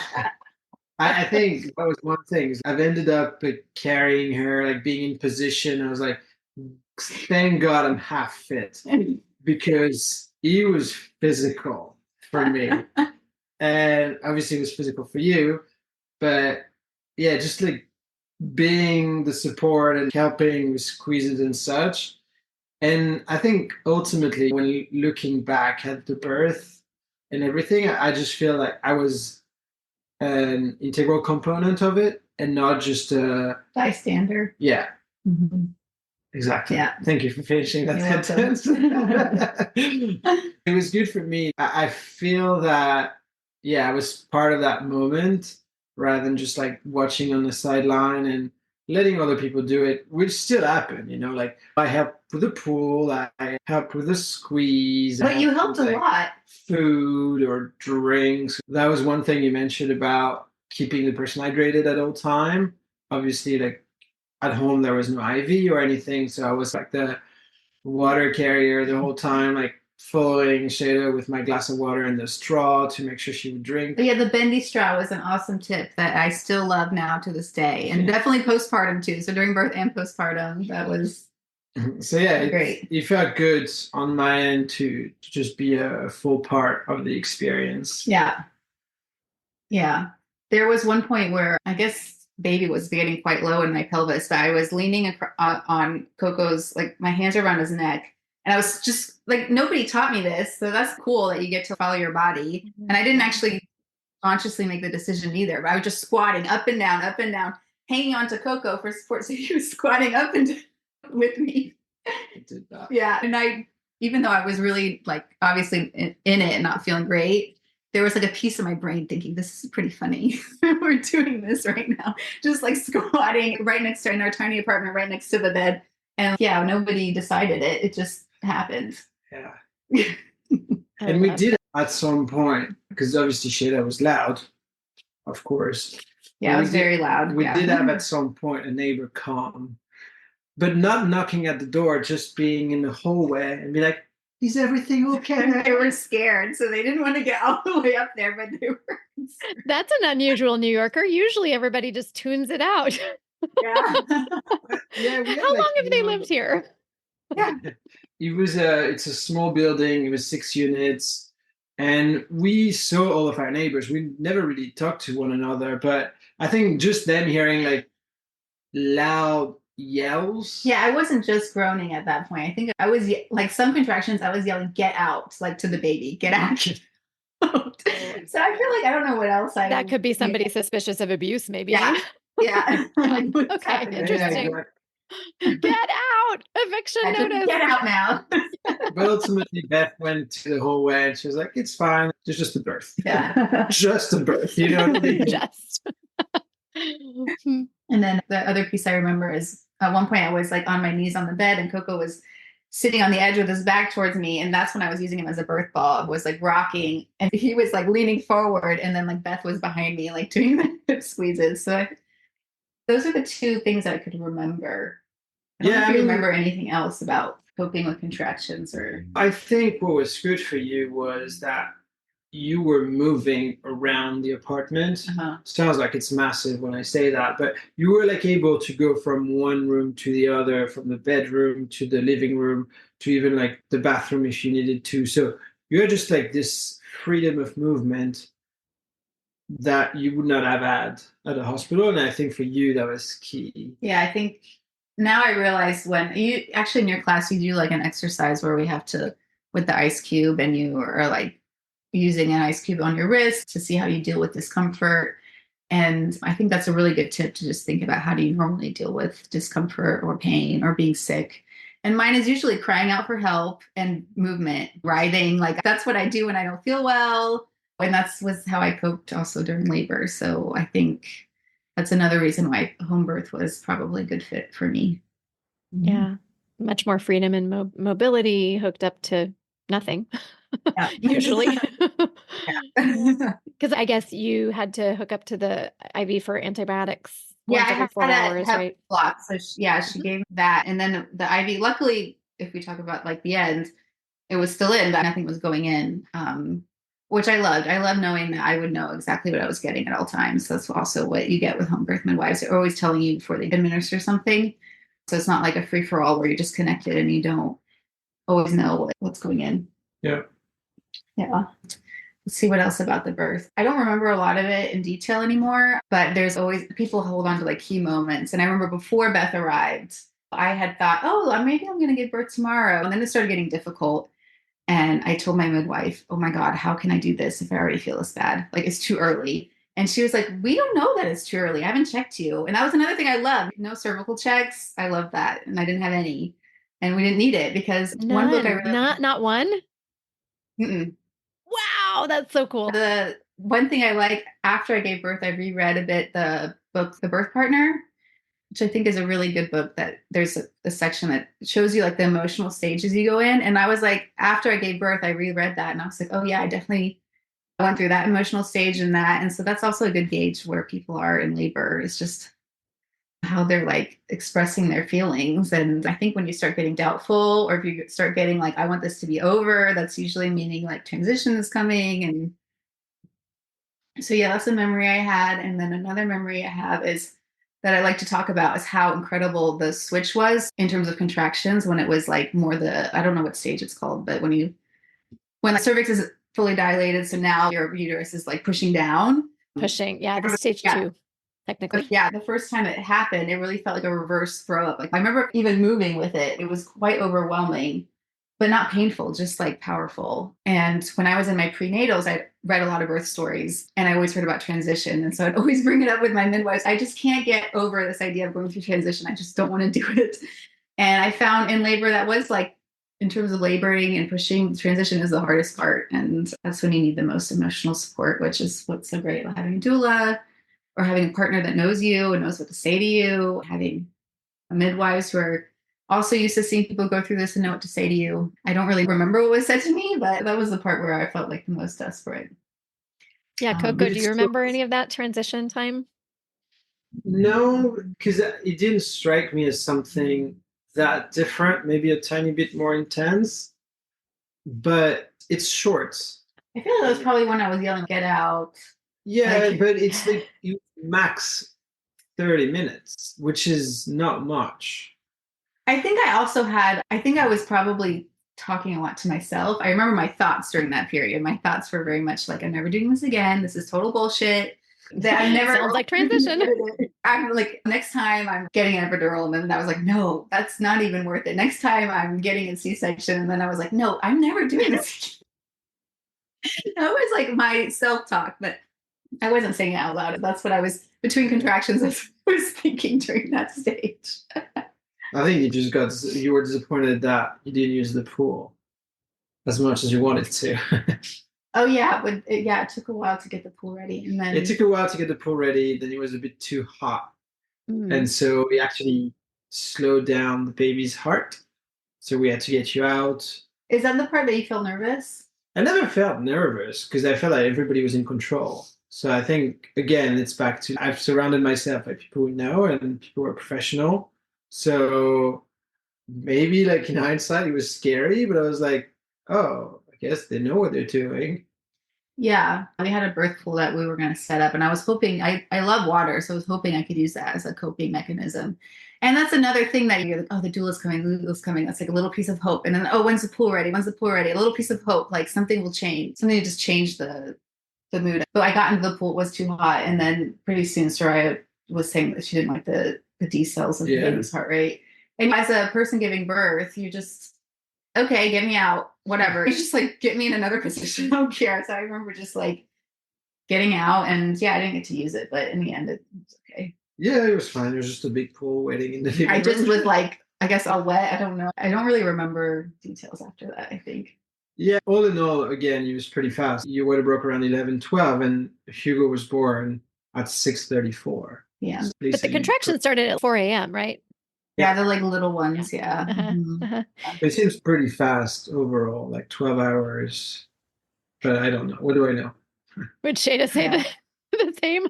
I think that was one thing. I've ended up carrying her, like being in position. I was like, thank God I'm half fit because it was physical for me, and obviously it was physical for you. But yeah, just like being the support and helping with squeezes and such. And I think ultimately, when looking back at the birth and everything, I just feel like I was an integral component of it and not just a bystander. Yeah. Mm-hmm. Exactly. Yeah. Thank you for finishing that sentence. It was good for me. I feel that, I was part of that moment rather than just like watching on the sideline and letting other people do it, which still happen, like I helped with the pool, I helped with the squeeze. But you helped a lot. Food or drinks. That was one thing you mentioned about keeping the person hydrated at all time. Obviously, like at home, there was no IV or anything. So I was like the water carrier the whole time, like following Sheyda with my glass of water and the straw to make sure she would drink. But yeah, the bendy straw was an awesome tip that I still love now to this day, and definitely postpartum too. So during birth and postpartum, that was great. It felt good on my end to just be a full part of the experience. Yeah. There was one point where I guess baby was getting quite low in my pelvis, but I was leaning on Coco's, like my hands are around his neck. And I was just like, nobody taught me this. So that's cool that you get to follow your body. And I didn't actually consciously make the decision either, but I was just squatting up and down, hanging on to Coco for support. So he was squatting up and down with me. I did that. Yeah. And even though I was really like, obviously in it and not feeling great, there was like a piece of my brain thinking, this is pretty funny. We're doing this right now. Just like squatting right next to in our tiny apartment, right next to the bed. And yeah, nobody decided it. It just happened. Yeah. And we did at some point, because obviously Sheyda was loud, of course. Yeah, it was very loud. We did have at some point a neighbor come, but not knocking at the door, just being in the hallway and be like, is everything okay? They were scared, so they didn't want to get all the way up there, but they were scared. That's an unusual New Yorker. Usually everybody just tunes it out. Yeah. Yeah. How long have they lived here? Yeah. It's a small building. It was 6 units. And we saw all of our neighbors. We never really talked to one another, but I think just them hearing like loud yells. Yeah, I wasn't just groaning at that point. I think I was like some contractions, I was yelling, get out, like to the baby, get out. So I feel like I don't know what else that could be somebody suspicious of abuse, maybe. Yeah. Yeah. Okay, interesting. Get out! Eviction notice. Get out now. But ultimately, Beth went to the hallway and she was like, it's fine. It's just a birth. Yeah. Just a birth. You know what I mean? Just. And then the other piece I remember is at one point I was like on my knees on the bed and Coco was sitting on the edge with his back towards me. And that's when I was using him as a birth ball. I was like rocking and he was like leaning forward. And then like Beth was behind me, like doing the hip squeezes. So those are the two things that I could remember. I don't remember anything else about coping with contractions or. I think what was good for you was that you were moving around the apartment. Sounds like it's massive when I say that, but you were like able to go from one room to the other, from the bedroom to the living room to even like the bathroom if you needed to. So you're just like this freedom of movement that you would not have had at a hospital. And I think for you, that was key. Yeah, I think now I realize when you actually in your class, you do like an exercise where we have to, with the ice cube and you are like, using an ice cube on your wrist to see how you deal with discomfort. And I think that's a really good tip to just think about how do you normally deal with discomfort or pain or being sick. And mine is usually crying out for help and movement, writhing. Like that's what I do when I don't feel well. And was how I coped also during labor. So I think that's another reason why home birth was probably a good fit for me. Yeah. Much more freedom and mobility hooked up to nothing. Yeah. Usually. Because I guess you had to hook up to the IV for antibiotics once every 4 hours, right? Block. So she gave that. And then the IV, luckily, if we talk about like the end, it was still in, but nothing was going in, which I loved. I love knowing that I would know exactly what I was getting at all times. So that's also what you get with home birth midwives. They're always telling you before they administer something. So it's not like a free for all where you're disconnected and you don't always know what's going in. Yeah. Yeah. Let's see what else about the birth. I don't remember a lot of it in detail anymore, but there's always people hold on to like key moments. And I remember before Beth arrived, I had thought, oh, maybe I'm going to give birth tomorrow. And then it started getting difficult. And I told my midwife, oh my God, how can I do this if I already feel this bad? Like it's too early. And she was like, we don't know that it's too early. I haven't checked you. And that was another thing I loved. No cervical checks. I love that. And I didn't have any. And we didn't need it because one book I read. Not one? Mm-mm. Wow, that's so cool. The one thing I like after I gave birth, I reread a bit the book, The Birth Partner, which I think is a really good book that there's a section that shows you like the emotional stages you go in. And I was like, after I gave birth, I reread that and I was like, oh yeah, I definitely went through that emotional stage and that. And so that's also a good gauge where people are in labor. It's just how they're like expressing their feelings. And I think when you start getting doubtful, or if you start getting like, I want this to be over, that's usually meaning like transition is coming. And so, yeah, that's a memory I had. And then another memory I have is that I like to talk about is how incredible the switch was in terms of contractions when it was like more I don't know what stage it's called, but when the cervix is fully dilated. So now your uterus is like pushing down. Yeah, the stage 2. Technically. But yeah, the first time it happened, it really felt like a reverse throw up. Like I remember even moving with it. It was quite overwhelming, but not painful, just like powerful. And when I was in my prenatals, I read a lot of birth stories and I always heard about transition. And so I'd always bring it up with my midwives. I just can't get over this idea of going through transition. I just don't want to do it. And I found in labor that was like, in terms of laboring and pushing, transition is the hardest part. And that's when you need the most emotional support, which is what's so great about having a doula, or having a partner that knows you and knows what to say to you, having midwives who are Also used to seeing people go through this and know what to say to you. I don't really remember what was said to me, but that was the part where I felt like the most desperate. Yeah, Coco, But do it's you still, remember any of that transition time? no, because it didn't strike me as something that different, maybe a tiny bit more intense, but it's short. I feel like that was probably when I was yelling, "Get out!" Yeah, Like, but it's like you max 30 minutes, which is not much. I think I was probably talking a lot to myself. I remember my thoughts during that period. My thoughts were very much like, I'm never doing this again. This is total bullshit. That I'm never Sounds like transition. I'm like, next time I'm getting an epidural. And then I was like, no, that's not even worth it. Next time I'm getting a C-section. And then I was like, no, I'm never doing this again. That was like my self-talk, but I wasn't saying it out loud. That's what I was between contractions. I was thinking during that stage. I think you were disappointed that you didn't use the pool as much as you wanted to. Oh yeah, but it took a while to get the pool ready, and then It took a while to get the pool ready, then it was a bit too hot. And so we actually slowed down the baby's heart. So we had to get you out. Is that the part that you feel nervous? I never felt nervous because I felt like everybody was in control. So I think, again, it's back to I've surrounded myself by people who know and people who are professional. So maybe like in hindsight, it was scary, but I was like, oh, I guess they know what they're doing. Yeah, we had a birth pool that we were going to set up, and I was hoping I love water, so I was hoping I could use that as a coping mechanism. And that's another thing that you're like, oh, the doula's coming, the doula's coming. That's like a little piece of hope. And then, oh, when's the pool ready? When's the pool ready? A little piece of hope, like something will change, something to just change the mood. But I got into the pool, it was too hot, and then pretty soon Soraya was saying that she didn't like the D cells of the baby's heart rate. And as a person giving birth, you just okay, get me out, whatever. You just like get me in another position. I don't care. So I remember just like getting out, and yeah, I didn't get to use it, but in the end, it was okay. Yeah, it was fine. It was just a big pool waiting in the living room. I just was like, I guess all wet. I don't know. I don't really remember details after that, I think. Yeah, all in all, again, it was pretty fast. Your water broke around 11:12, and Hugo was born at 6:34. Yeah. But the contractions started at 4 a.m., right? Yeah, they're like little ones. Yeah. It seems pretty fast overall, like 12 hours. But I don't know. What do I know? Would Sheyda say the same?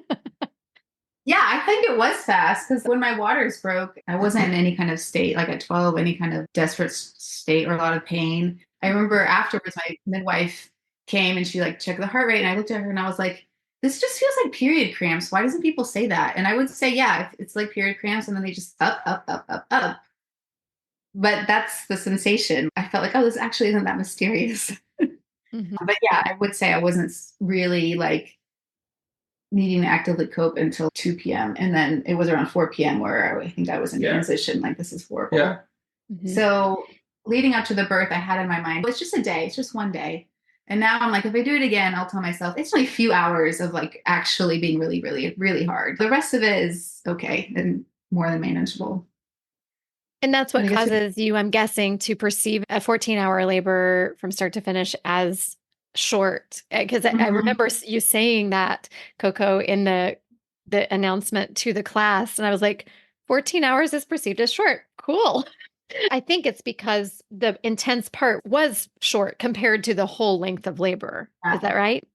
Yeah, I think it was fast because when my waters broke, I wasn't in any kind of state, like at 12, any kind of desperate state or a lot of pain. I remember afterwards, my midwife came and she like checked the heart rate, and I looked at her and I was like, this just feels like period cramps. Why doesn't people say that? And I would say, yeah, it's like period cramps, and then they just up, up, up, up, up. But that's the sensation. I felt like, oh, this actually isn't that mysterious. But yeah, I would say I wasn't really like needing to actively cope until 2 p.m. And then it was around 4 p.m. where I think I was in transition, like this is horrible. Yeah. So leading up to the birth, I had in my mind, well, it's just a day. It's just one day. And now I'm like, if I do it again, I'll tell myself it's only a few hours of like actually being really, really, really hard. The rest of it is okay and more than manageable. And that's what causes you, I'm guessing, to perceive a 14-hour labor from start to finish as short. Because I remember you saying that, Coco, in the announcement to the class. And I was like, 14 hours is perceived as short. Cool. I think it's because the intense part was short compared to the whole length of labor. Yeah. Is that right?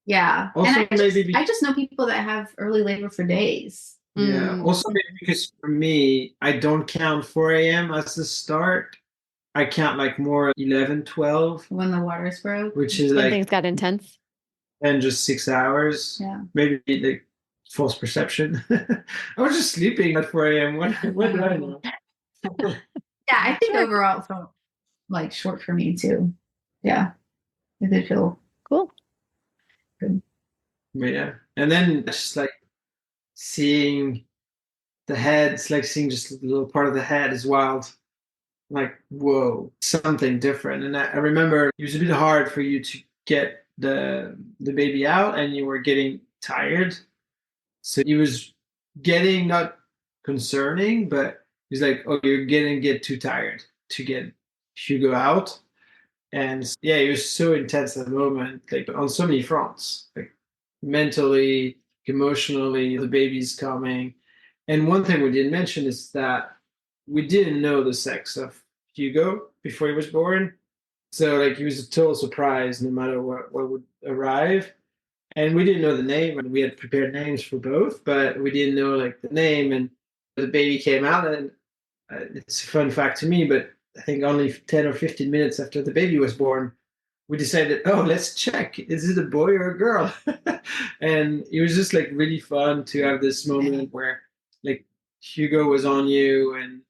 Yeah. Also, and I just know people that have early labor for days. Yeah. Also, maybe because for me, I don't count 4 a.m. as the start. I count like more 11, 12. When the waters broke. Which is when like things got intense. And just 6 hours. Yeah. Maybe like false perception. I was just sleeping at 4 a.m. What do I know? Yeah, I think overall it felt like short for me too. Yeah. It did feel cool. Good. Yeah. And then just like seeing the heads, like seeing just a little part of the head is wild. Like, whoa, something different. And I remember it was a bit hard for you to get the baby out, and you were getting tired. So it was getting not concerning, but it's like, oh, you're gonna get too tired to get Hugo out. And yeah, it was so intense at the moment, like on so many fronts, like mentally, emotionally, the baby's coming. And one thing we didn't mention is that we didn't know the sex of Hugo before he was born. So like he was a total surprise no matter what would arrive. And we didn't know the name, and we had prepared names for both, but we didn't know like the name. And the baby came out, and it's a fun fact to me, but I think only 10 or 15 minutes after the baby was born, we decided, oh, let's check. Is it a boy or a girl? And it was just like really fun to have this moment where like Hugo was on you and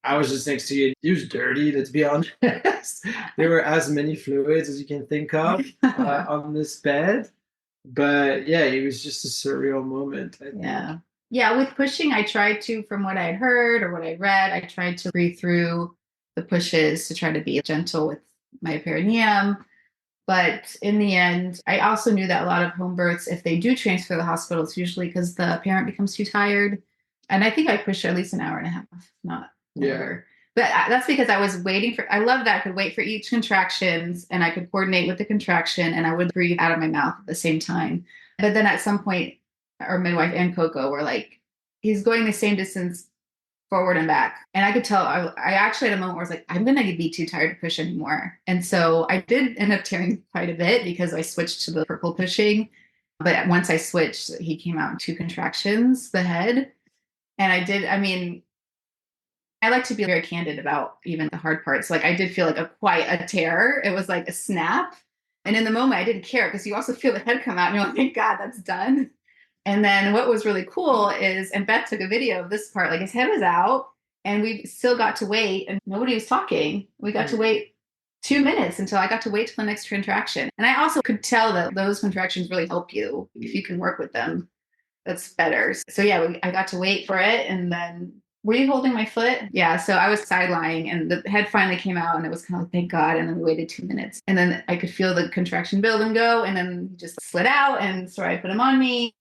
I was just next to you. He was dirty, let's be honest. There were as many fluids as you can think of on this bed. But yeah, it was just a surreal moment. I think. Yeah. With pushing, I tried to, from what I had heard or what I read, I tried to breathe through the pushes to try to be gentle with my perineum. But in the end, I also knew that a lot of home births, if they do transfer to the hospital, it's usually because the parent becomes too tired. And I think I pushed at least an hour and a half, not longer. But that's because I was waiting I love that I could wait for each contractions and I could coordinate with the contraction and I would breathe out of my mouth at the same time. But then at some point, our midwife and Coco were like, he's going the same distance forward and back. And I could tell, I actually had a moment where I was like, I'm going to be too tired to push anymore. And so I did end up tearing quite a bit because I switched to the purple pushing. But once I switched, he came out in 2 contractions, the head. And I like to be very candid about even the hard parts. Like I did feel like quite a tear. It was like a snap. And in the moment I didn't care because you also feel the head come out and you're like, thank God that's done. And then what was really cool is, and Beth took a video of this part, like his head was out and we still got to wait and nobody was talking. We got to wait 2 minutes until I got to wait till the next contraction. And I also could tell that those contractions really help you if you can work with them. That's better. So yeah, I got to wait for it. And then were you holding my foot? Yeah. So I was side lying and the head finally came out and it was kind of like, thank God. And then we waited 2 minutes and then I could feel the contraction build and go. And then he just slid out. And so I put him on me.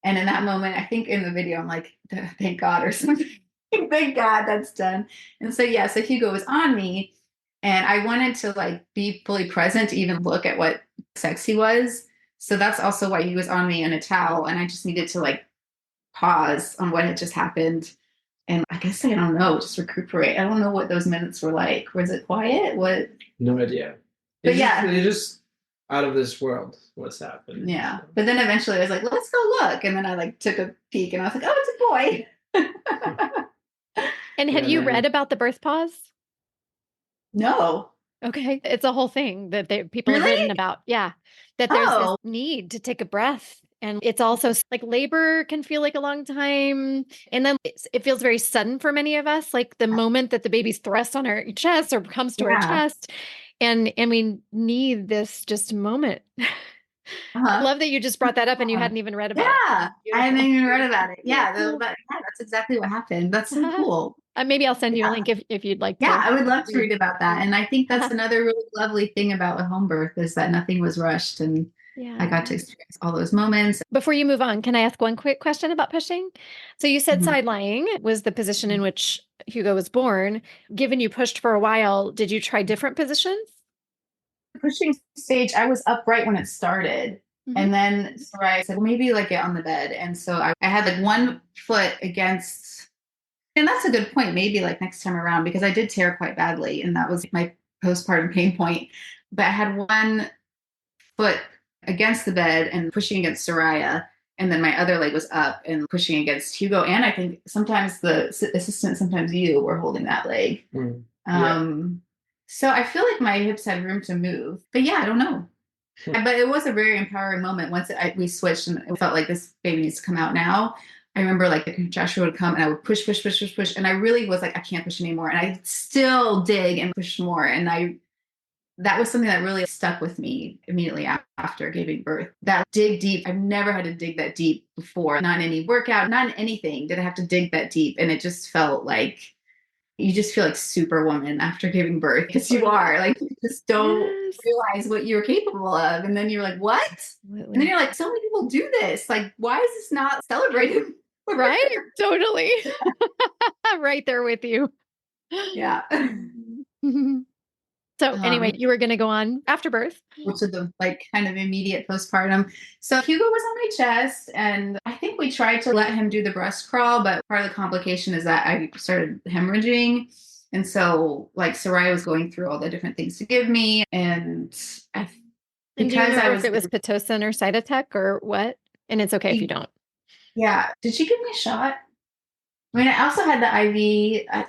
And in that moment, I think in the video, I'm like, thank God or something. Thank God that's done. And so, yeah, so Hugo was on me and I wanted to like be fully present to even look at what sex he was. So that's also why he was on me in a towel. And I just needed to like pause on what had just happened. And I guess I don't know, just recuperate. I don't know what those minutes were like. Was it quiet? What? No idea. It's just out of this world what's happening. Yeah. So. But then eventually I was like, let's go look. And then I like took a peek and I was like, oh, it's a boy. And have you read about the birth pause? No. Okay. It's a whole thing that people have written about. Yeah. That there's this need to take a breath. And it's also like labor can feel like a long time. And then it feels very sudden for many of us, like the moment that the baby's thrust on our chest or comes to our chest. And we need this just moment. I love that you just brought that up and you hadn't even read about it. Yeah, I hadn't even read about it. Yeah, that's exactly what happened. That's so cool. Maybe I'll send you a link if you'd like to. Yeah, I would love to read about that. And I think that's another really lovely thing about a home birth is that nothing was rushed and I got to experience all those moments. Before you move on, can I ask one quick question about pushing? So you said side lying was the position in which Hugo was born. Given you pushed for a while, did you try different positions? Pushing stage, I was upright when it started. And then I said, well, maybe like get on the bed. And so I had like one foot against, and that's a good point, maybe like next time around, because I did tear quite badly. And that was my postpartum pain point. But I had one foot against the bed and pushing against Soraya. And then my other leg was up and pushing against Hugo. And I think sometimes the assistant, sometimes you were holding that leg. So I feel like my hips had room to move. But yeah, I don't know. But it was a very empowering moment once we switched and it felt like this baby needs to come out now. I remember like the contraction would come and I would push. And I really was like, I can't push anymore. And I still dig and push more. And that was something that really stuck with me immediately after giving birth. That dig deep. I've never had to dig that deep before. Not in any workout, not in anything did I have to dig that deep. And it just felt like you just feel like Superwoman after giving birth because you are like, you just don't realize what you're capable of. And then you're like, what? And then you're like, so many people do this. Like, why is this not celebrated? Right? Totally. Right there with you. Yeah. So anyway, you were going to go on after birth. To the like kind of immediate postpartum. So Hugo was on my chest, and I think we tried to let him do the breast crawl, but part of the complication is that I started hemorrhaging. And so like Soraya was going through all the different things to give me. And do you remember if it was Pitocin or Cytotec or what? And it's okay if you don't. Yeah. Did she give me a shot? I mean, I also had the IV,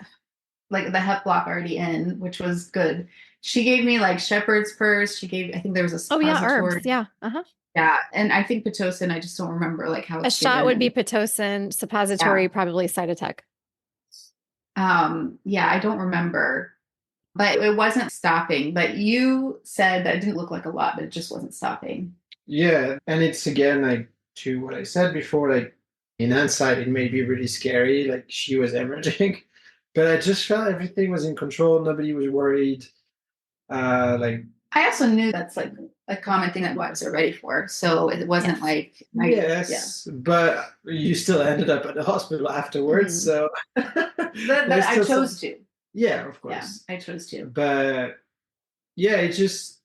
like the Hep block already in, which was good. She gave me like shepherd's purse. She gave, I think there was a suppository. Herbs. Yeah. Uh-huh. Yeah. And I think Pitocin, I just don't remember like how it's a shot would be Pitocin, suppository, probably Cytotec. Yeah, I don't remember, but it wasn't stopping. But you said that it didn't look like a lot, but it just wasn't stopping. Yeah. And it's again, like to what I said before, like in hindsight, it may be really scary. Like she was hemorrhaging, but I just felt everything was in control. Nobody was worried. Like I also knew that's like a common thing that wives are ready for. So it wasn't like but you still ended up at the hospital afterwards. So but I chose to. Yeah, of course. Yeah, I chose to. But yeah, it just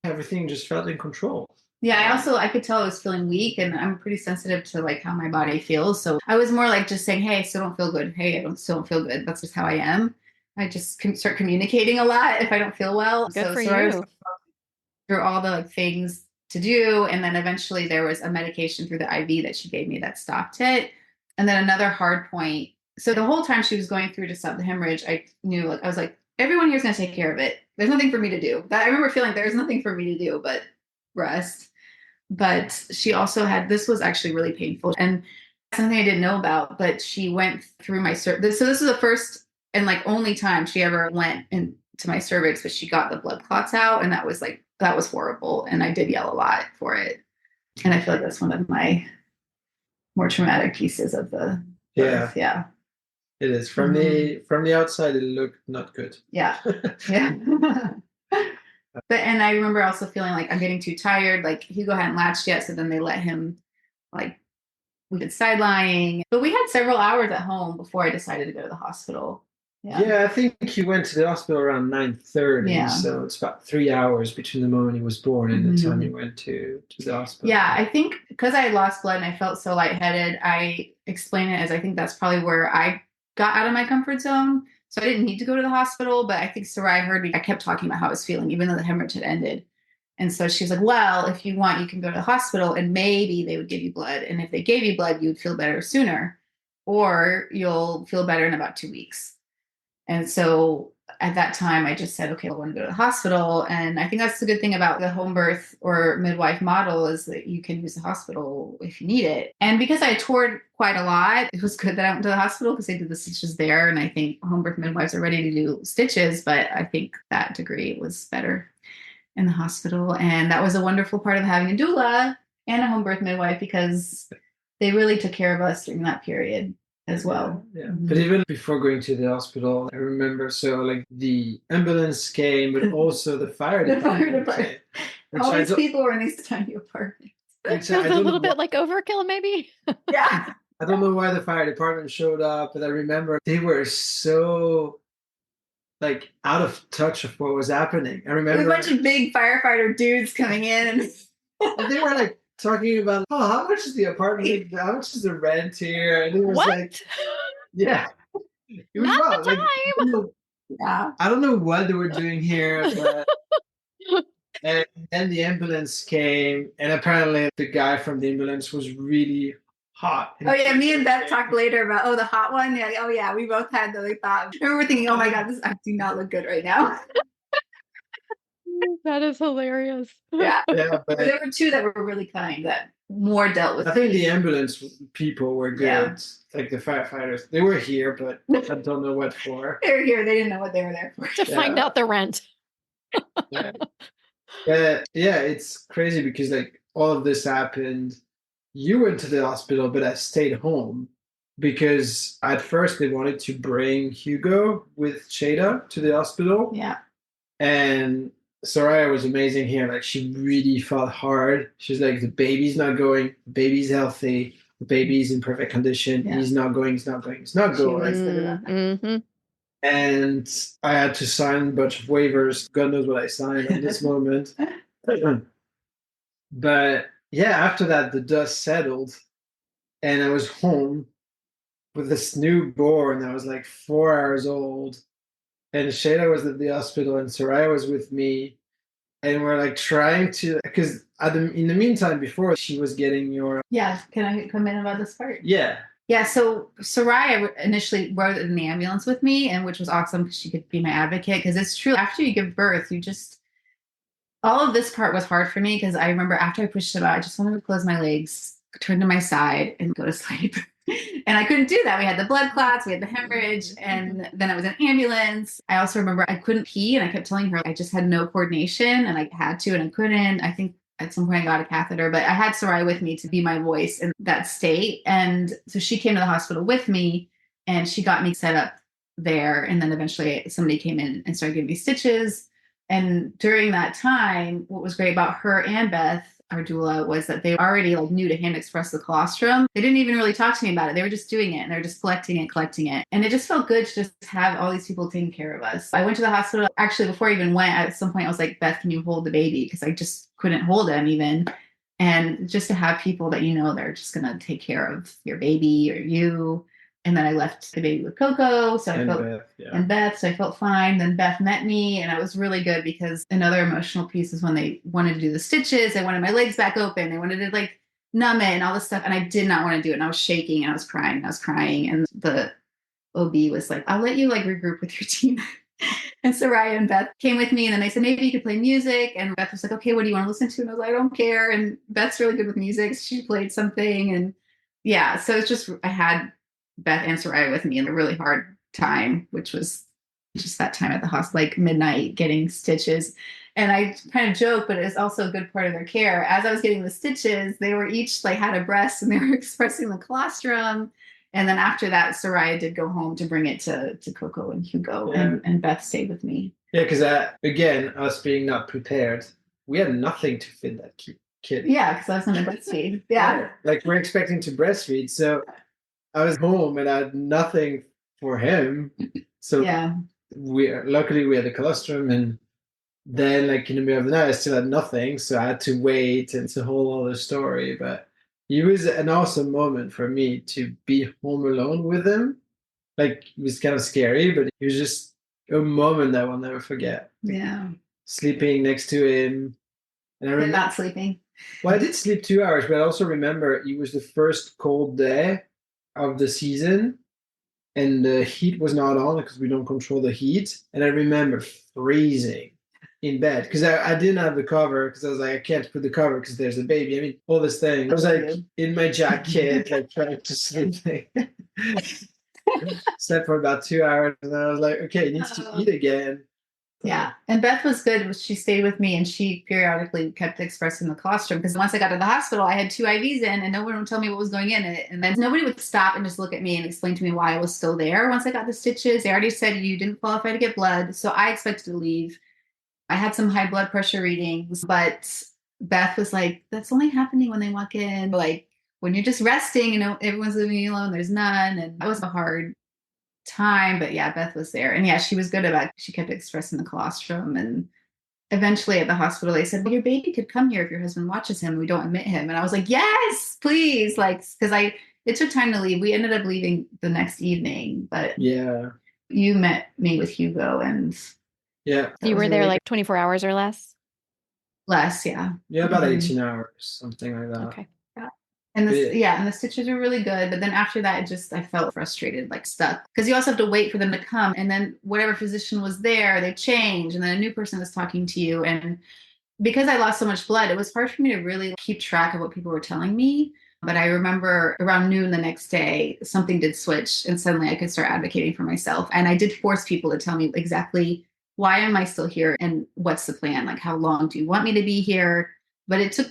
everything just felt in control. Yeah, I could tell I was feeling weak, and I'm pretty sensitive to like how my body feels. So I was more like just saying, hey, I still don't feel good. Hey, still don't feel good. That's just how I am. I just can start communicating a lot if I don't feel well. Good for you. I was through all the like things to do. And then eventually there was a medication through the IV that she gave me that stopped it. And then another hard point. So the whole time she was going through to stop the hemorrhage, I knew, like, I was like, everyone here's going to take care of it. There's nothing for me to do. I remember feeling there's nothing for me to do but rest. But she also had, this was actually really painful. And something I didn't know about, but she went through my cervix. So this is the first and like only time she ever went into my cervix, but she got the blood clots out. And that was horrible. And I did yell a lot for it. And I feel like that's one of my more traumatic pieces of the birth. Yeah. It is. From the outside, it looked not good. Yeah. Yeah. And I remember also feeling like I'm getting too tired. Like Hugo hadn't latched yet. So then they let him, like, we did side lying. But we had several hours at home before I decided to go to the hospital. Yeah, I think he went to the hospital around 9:30. Yeah. So it's about 3 hours between the moment he was born and the time he went to the hospital. Yeah, I think because I had lost blood and I felt so lightheaded, I explain it as I think that's probably where I got out of my comfort zone. So I didn't need to go to the hospital, but I think Soraya heard me. I kept talking about how I was feeling, even though the hemorrhage had ended. And so she's like, well, if you want, you can go to the hospital and maybe they would give you blood. And if they gave you blood, you'd feel better sooner, or you'll feel better in about 2 weeks. And so at that time, I just said, okay, I want to go to the hospital. And I think that's the good thing about the home birth or midwife model is that you can use the hospital if you need it. And because I toured quite a lot, it was good that I went to the hospital because they did the stitches there. And I think home birth midwives are ready to do stitches, but I think that degree was better in the hospital. And that was a wonderful part of having a doula and a home birth midwife because they really took care of us during that period as well. Yeah. But even before going to the hospital, I remember, so like the ambulance came, but also the fire department. Came, all these people were in these tiny apartments. It feels a little bit like overkill, maybe. Yeah. I don't know why the fire department showed up, but I remember they were so like out of touch of what was happening. I remember a bunch of big firefighter dudes coming in and they were like talking about, how much is the apartment? How much is the rent here? And it was like, yeah, it was not the time. Yeah, I don't know what they were doing here, but and then the ambulance came, and apparently the guy from the ambulance was really hot. Oh yeah, me and Beth talked later about the hot one. Yeah, oh yeah, we both had the thought. I remember thinking, oh my god, this do not look good right now. That is hilarious. Yeah, but there were two that were really kind that more dealt with. I think the ambulance people were good. Yeah. Like the firefighters, they were here, but I don't know what for. They were here. They didn't know what they were there for. To find out the rent. Yeah, it's crazy because like all of this happened. You went to the hospital, but I stayed home because at first they wanted to bring Hugo with Sheyda to the hospital. Yeah, and Soraya was amazing here. Like she really fought hard. She's like, the baby's not going. The baby's healthy. The baby's in perfect condition. Yeah. He's not going. He's not going. He's not going. Mm-hmm. And I had to sign a bunch of waivers. God knows what I signed at this moment. But yeah, after that, the dust settled and I was home with this newborn that was like 4 hours old. And Sheyda was at the hospital and Soraya was with me. And we're like trying to, because in the meantime, before she was getting your. Yeah, can I come in about this part? Yeah. Yeah, so Soraya initially rode in the ambulance with me, and which was awesome because she could be my advocate. Because it's true, after you give birth, you just all of this part was hard for me because I remember after I pushed him out, I just wanted to close my legs, turn to my side, and go to sleep. And I couldn't do that. We had the blood clots, we had the hemorrhage, and then I was in ambulance. I also remember I couldn't pee, and I kept telling her I just had no coordination, and I had to, and I couldn't. I think at some point I got a catheter, but I had Soraya with me to be my voice in that state. And so she came to the hospital with me, and she got me set up there. And then eventually somebody came in and started giving me stitches. And during that time, what was great about her and Beth, our doula, was that they already like knew to hand express the colostrum. They didn't even really talk to me about it. They were just doing it and they're just collecting it. And it just felt good to just have all these people taking care of us. I went to the hospital. Actually, before I even went, at some point I was like, Beth, can you hold the baby? Because I just couldn't hold him even. And just to have people that they're just going to take care of your baby or you. And then I left the baby with Coco. So I felt, Beth, yeah. and Beth, so I felt fine. Then Beth met me, and I was really good because another emotional piece is when they wanted to do the stitches. They wanted my legs back open. They wanted to like numb it and all this stuff. And I did not want to do it. And I was shaking and I was crying. And the OB was like, I'll let you like regroup with your team. And Soraya and Beth came with me, and then they said, maybe you could play music. And Beth was like, okay, what do you want to listen to? And I was like, I don't care. And Beth's really good with music. So she played something. And yeah, so it's just, I had Beth and Soraya with me in a really hard time, which was just that time at the hospital, like midnight, getting stitches. And I kind of joke, but it's also a good part of their care. As I was getting the stitches, they were each like had a breast and they were expressing the colostrum. And then after that, Soraya did go home to bring it to Coco and Hugo, and Beth stayed with me. Yeah, because again, us being not prepared, we had nothing to feed that kid. Yeah, because I was going to breastfeed. Yeah. Like we're expecting to breastfeed. So I was home and I had nothing for him. So yeah, luckily we had a colostrum, and then like in the middle of the night I still had nothing, so I had to wait, and it's a whole other story. But it was an awesome moment for me to be home alone with him. Like it was kind of scary, but it was just a moment that I will never forget. Yeah, sleeping next to him, and I remember not sleeping. Well, I did sleep 2 hours, but I also remember it was the first cold day of the season, and the heat was not on because we don't control the heat. And I remember freezing in bed because I didn't have the cover, because I was like, I can't put the cover because there's a baby. I mean, all this thing. I was like in my jacket, like trying to sleep. Slept for about 2 hours, and I was like, okay, it needs to eat again. Yeah. And Beth was good. She stayed with me, and she periodically kept expressing the colostrum, because once I got to the hospital, I had 2 IVs in and no one would tell me what was going in it. And then nobody would stop and just look at me and explain to me why I was still there. Once I got the stitches, they already said you didn't qualify to get blood. So I expected to leave. I had some high blood pressure readings, but Beth was like, that's only happening when they walk in. Like when you're just resting, everyone's leaving you alone, there's none. And that was a hard time, but yeah, Beth was there, and yeah, she was good about, she kept expressing the colostrum. And eventually at the hospital they said, well, your baby could come here if your husband watches him, we don't admit him. And I was like, yes, please, like, because it took time to leave. We ended up leaving the next evening, but yeah, you met me with Hugo, and yeah, you were there like 24 hours or less. Yeah, about 18 hours, something like that. Okay. And the stitches were really good. But then after that, I felt frustrated, like stuck. Because you also have to wait for them to come. And then whatever physician was there, they change. And then a new person is talking to you. And because I lost so much blood, it was hard for me to really keep track of what people were telling me. But I remember around noon the next day, something did switch. And suddenly I could start advocating for myself. And I did force people to tell me exactly, why am I still here? And what's the plan? Like, how long do you want me to be here? But it took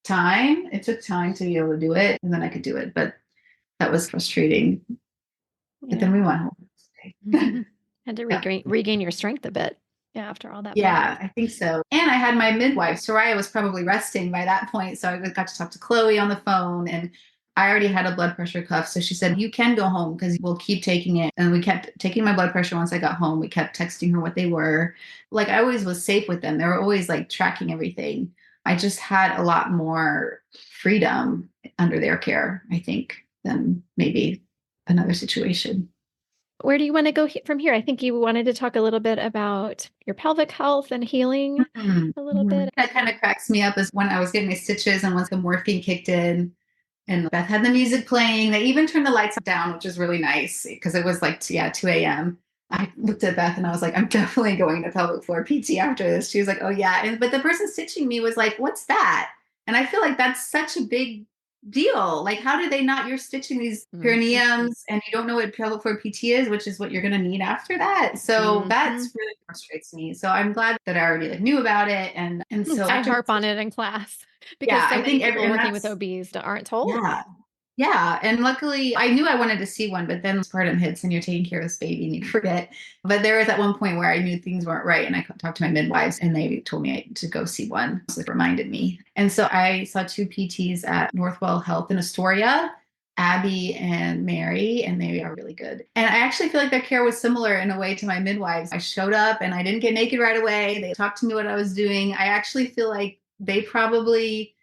time. It took time to be able to do it, and then I could do it. But that was frustrating. Yeah. But then we went home. Had to regain your strength a bit. Yeah, after all that. Yeah, I think so. And I had my midwife. Soraya was probably resting by that point, so I got to talk to Chloe on the phone, and I already had a blood pressure cuff. So she said, you can go home because we'll keep taking it. And we kept taking my blood pressure once I got home. We kept texting her what they were. Like I always was safe with them. They were always like tracking everything. I just had a lot more freedom under their care, I think, than maybe another situation. Where do you want to go from here? I think you wanted to talk a little bit about your pelvic health and healing a little bit. That kind of cracks me up is when I was getting my stitches and once the morphine kicked in and Beth had the music playing. They even turned the lights down, which is really nice because it was like, 2 a.m. I looked at Beth and I was like, I'm definitely going to pelvic floor PT after this. She was like, oh yeah. But the person stitching me was like, what's that? And I feel like that's such a big deal. Like, how do they not? You're stitching these perineums and you don't know what pelvic floor PT is, which is what you're going to need after that. So that's really frustrates me. So I'm glad that I already knew about it. And so I harp on it in class because so many people working with OBs aren't told. Yeah. And luckily I knew I wanted to see one, but then postpartum hits and you're taking care of this baby and you forget. But there was at one point where I knew things weren't right. And I talked to my midwives and they told me to go see one. So it reminded me. And so I saw 2 PTs at Northwell Health in Astoria, Abby and Mary, and they are really good. And I actually feel like their care was similar in a way to my midwives. I showed up and I didn't get naked right away. They talked to me what I was doing. I actually feel like they probably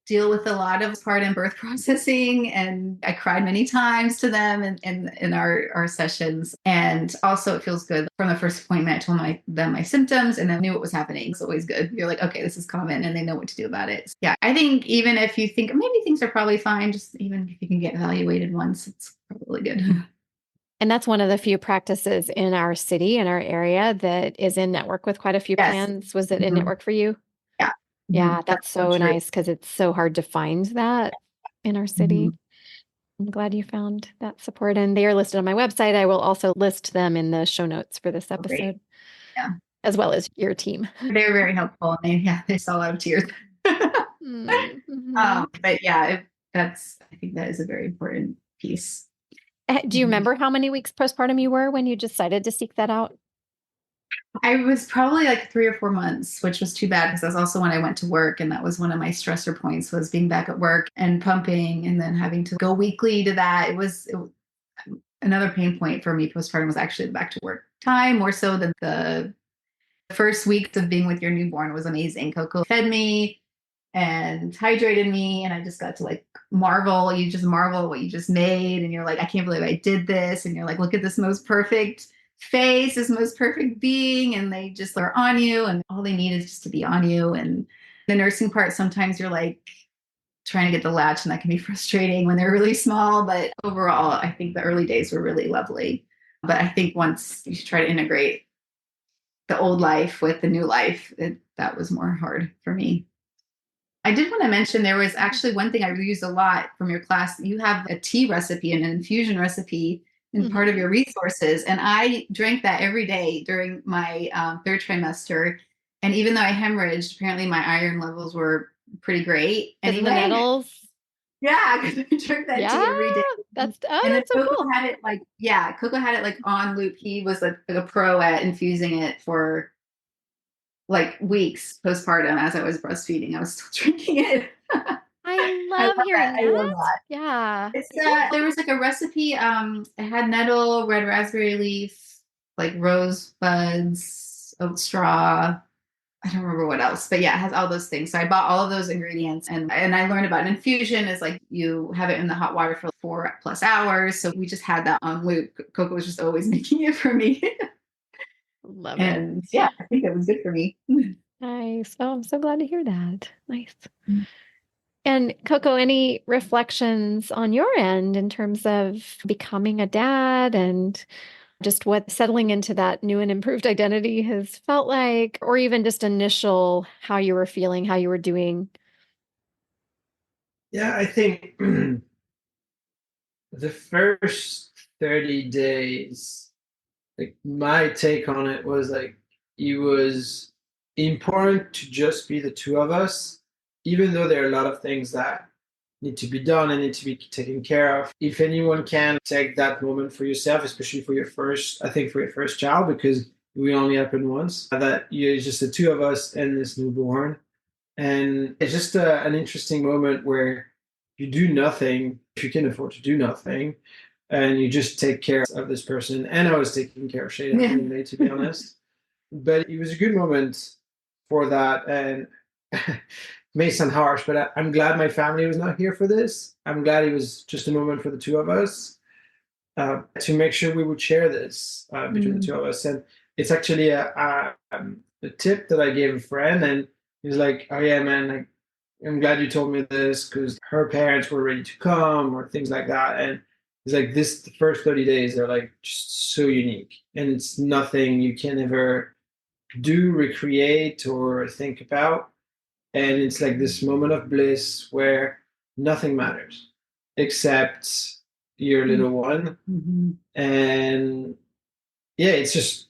deal with a lot of postpartum birth processing, and I cried many times to them in our sessions. And also it feels good from the first appointment. I told them my symptoms and I knew what was happening. It's always good. You're like, okay, this is common, and they know what to do about it. So, yeah, I think even if you think maybe things are probably fine, just even if you can get evaluated once, it's probably good. And that's one of the few practices in our city, in our area, that is in network with quite a few plans. Was it in network for you? Yeah. Yeah, that's so nice because it's so hard to find that in our city. I'm glad you found that support, and they are listed on my website. I will also list them in the show notes for this episode, as well as your team. They're very helpful. They saw a lot of tears. But yeah, I think that is a very important piece. Do you remember how many weeks postpartum you were when you decided to seek that out? I was probably like 3 or 4 months, which was too bad because that's also when I went to work. And that was one of my stressor points, was being back at work and pumping and then having to go weekly to that. It was another pain point for me postpartum was actually the back to work time, more so than the first weeks of being with your newborn. Was amazing. Coco fed me and hydrated me, and I just got to like marvel. You just marvel what you just made, and you're like, I can't believe I did this. And you're like, look at this most perfect face, this most perfect being, and they just are on you, and all they need is just to be on you. And the nursing part, sometimes you're like trying to get the latch, and that can be frustrating when they're really small. But overall, I think the early days were really lovely. But I think once you try to integrate the old life with the new life, that was more hard for me. I did want to mention there was actually one thing I used a lot from your class. You have a tea recipe and an infusion recipe in part of your resources. And I drank that every day during my 3rd trimester. And even though I hemorrhaged, apparently my iron levels were pretty great. Anyway, the metals. Yeah, because I drank that tea every day. That's so Coco cool. Coco had it like on loop. He was like a pro at infusing it for like weeks postpartum as I was breastfeeding. I was still drinking it. I love hearing that. I love that. Yeah. It's there was like a recipe. It had nettle, red raspberry leaf, like rose buds, oat straw. I don't remember what else, but yeah, it has all those things. So I bought all of those ingredients, and I learned about an infusion is like you have it in the hot water for 4+ hours. So we just had that on loop. Coco was just always making it for me. Love it. And yeah, I think it was good for me. Nice. Oh, I'm so glad to hear that. Nice. And Coco, any reflections on your end in terms of becoming a dad and just what settling into that new and improved identity has felt like, or even just initial how you were feeling, how you were doing? Yeah, I think the first 30 days, like my take on it was like it was important to just be the two of us, even though there are a lot of things that need to be done and need to be taken care of. If anyone can take that moment for yourself, especially for your first child, because we only happen once, that you're just the two of us and this newborn. And it's just an interesting moment where you do nothing if you can afford to do nothing, and you just take care of this person. And I was taking care of Sheyda anyway, to be honest. But it was a good moment for that. And it may sound harsh, but I'm glad my family was not here for this. I'm glad it was just a moment for the two of us, to make sure we would share this between the two of us. And it's actually a tip that I gave a friend, and he was like, "Oh yeah, man, like, I'm glad you told me this because her parents were ready to come or things like that." And it's like the first 30 days are like just so unique, and it's nothing you can ever do, recreate, or think about. And it's like this moment of bliss where nothing matters except your little one. And yeah, it's just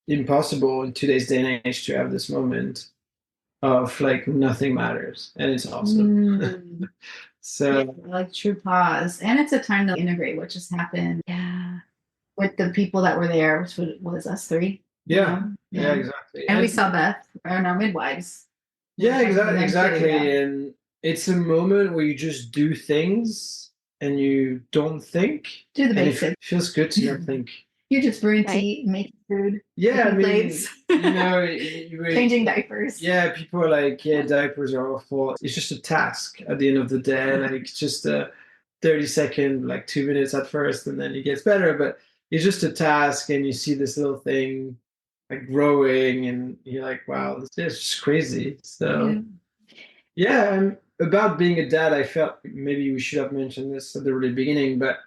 impossible in today's day and age to have this moment of like nothing matters, and it's awesome. So yeah, like true pause, and it's a time to integrate what just happened. Yeah. With the people that were there, which was us three. yeah, yeah, exactly. And we saw Beth and our midwives. Yeah, exactly. And it's a moment where you just do things and you don't think. Do the and basics. it feels good to not think. You just brewing tea, making food. Yeah, I mean, plates. Changing diapers. Yeah, people are like, yeah, diapers are awful. It's just a task at the end of the day. Like, it's just a 30-second, like 2 minutes at first, and then it gets better. But it's just a task, and you see this little thing like growing, and you're like, wow, this is just crazy. So yeah, and about being a dad, I felt maybe we should have mentioned this at the really beginning, but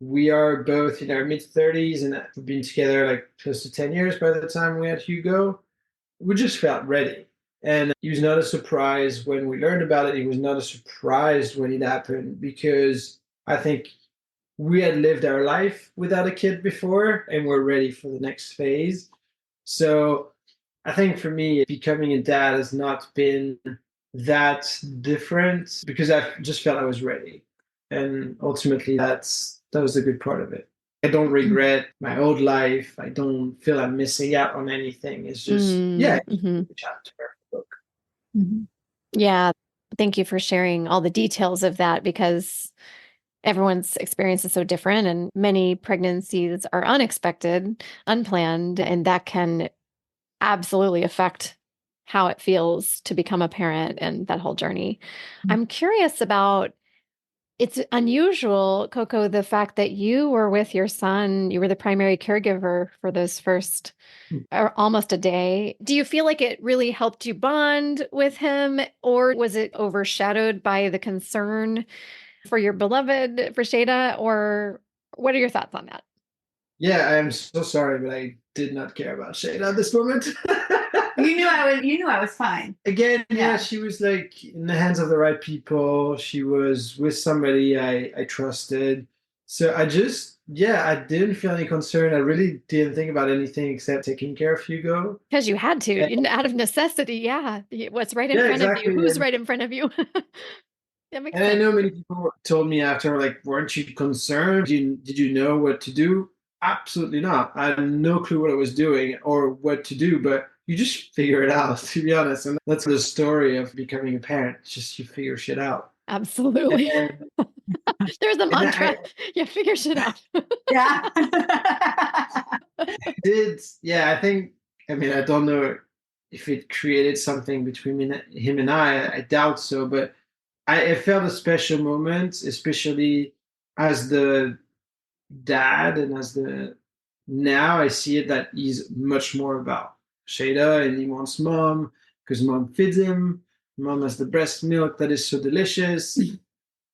we are both in our mid-30s, and we've been together like close to 10 years by the time we had Hugo. We just felt ready. And it was not a surprise when we learned about it. It was not a surprise when it happened, because I think we had lived our life without a kid before, and we're ready for the next phase. So I think for me, becoming a dad has not been that different, because I just felt I was ready. And ultimately, that was the good part of it. I don't regret my old life. I don't feel I'm missing out on anything. It's just, a chapter of the book. Yeah. Thank you for sharing all the details of that, because everyone's experience is so different, and many pregnancies are unexpected, unplanned, and that can absolutely affect how it feels to become a parent and that whole journey. I'm curious about, it's unusual, Coco, the fact that you were with your son, you were the primary caregiver for those first almost a day. Do you feel like it really helped you bond with him, or was it overshadowed by the concern for your beloved, for Sheyda, or what are your thoughts on that? Yeah, I am so sorry, but I did not care about Sheyda at this moment. You knew I was fine. Again, yeah, she was like in the hands of the right people. She was with somebody I trusted. So I didn't feel any concern. I really didn't think about anything except taking care of Hugo. Because you had to, out of necessity. Yeah. What's right in front of you? Who's right in front of you? That makes sense. I know many people told me after, like, weren't you concerned? Did you know what to do? Absolutely not. I had no clue what I was doing or what to do, but you just figure it out, to be honest. And that's the story of becoming a parent. It's just you figure shit out. Absolutely. There's a mantra. You figure shit out. Yeah. I think, I don't know if it created something between him and I doubt so, but I felt a special moment, especially as the dad, and now I see it that he's much more about Sheyda, and he wants mom because mom feeds him. Mom has the breast milk that is so delicious.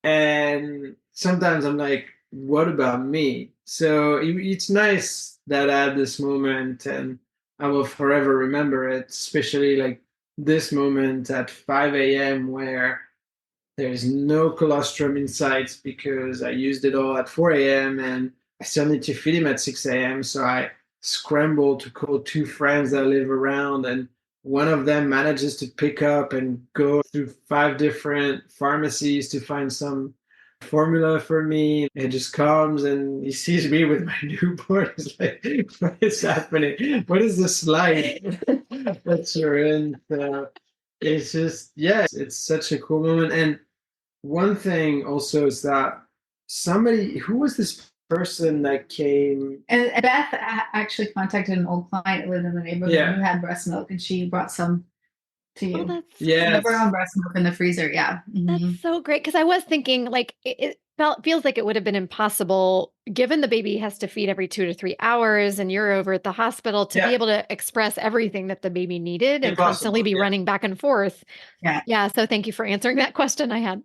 And sometimes I'm like, what about me? So it's nice that I had this moment, and I will forever remember it, especially like this moment at 5 a.m. where there's no colostrum in sight because I used it all at 4 a.m. and I still need to feed him at 6 a.m. So I scramble to call two friends that live around, and one of them manages to pick up and go through 5 different pharmacies to find some formula for me. It just comes and he sees me with my newborn. He's like, what is happening? What is this life that you're in? So it's just, it's such a cool moment. And one thing also is that who was this person that came? And Beth actually contacted an old client who lived in the neighborhood who had breast milk, and she brought some to Oh, you. that's Never on breast milk in the freezer. Yeah. that's so great. Because I was thinking, like, feels like it would have been impossible, given the baby has to feed every 2 to 3 hours, and you're over at the hospital, to be able to express everything that the baby needed and constantly be running back and forth. Yeah. Yeah. So thank you for answering that question I had.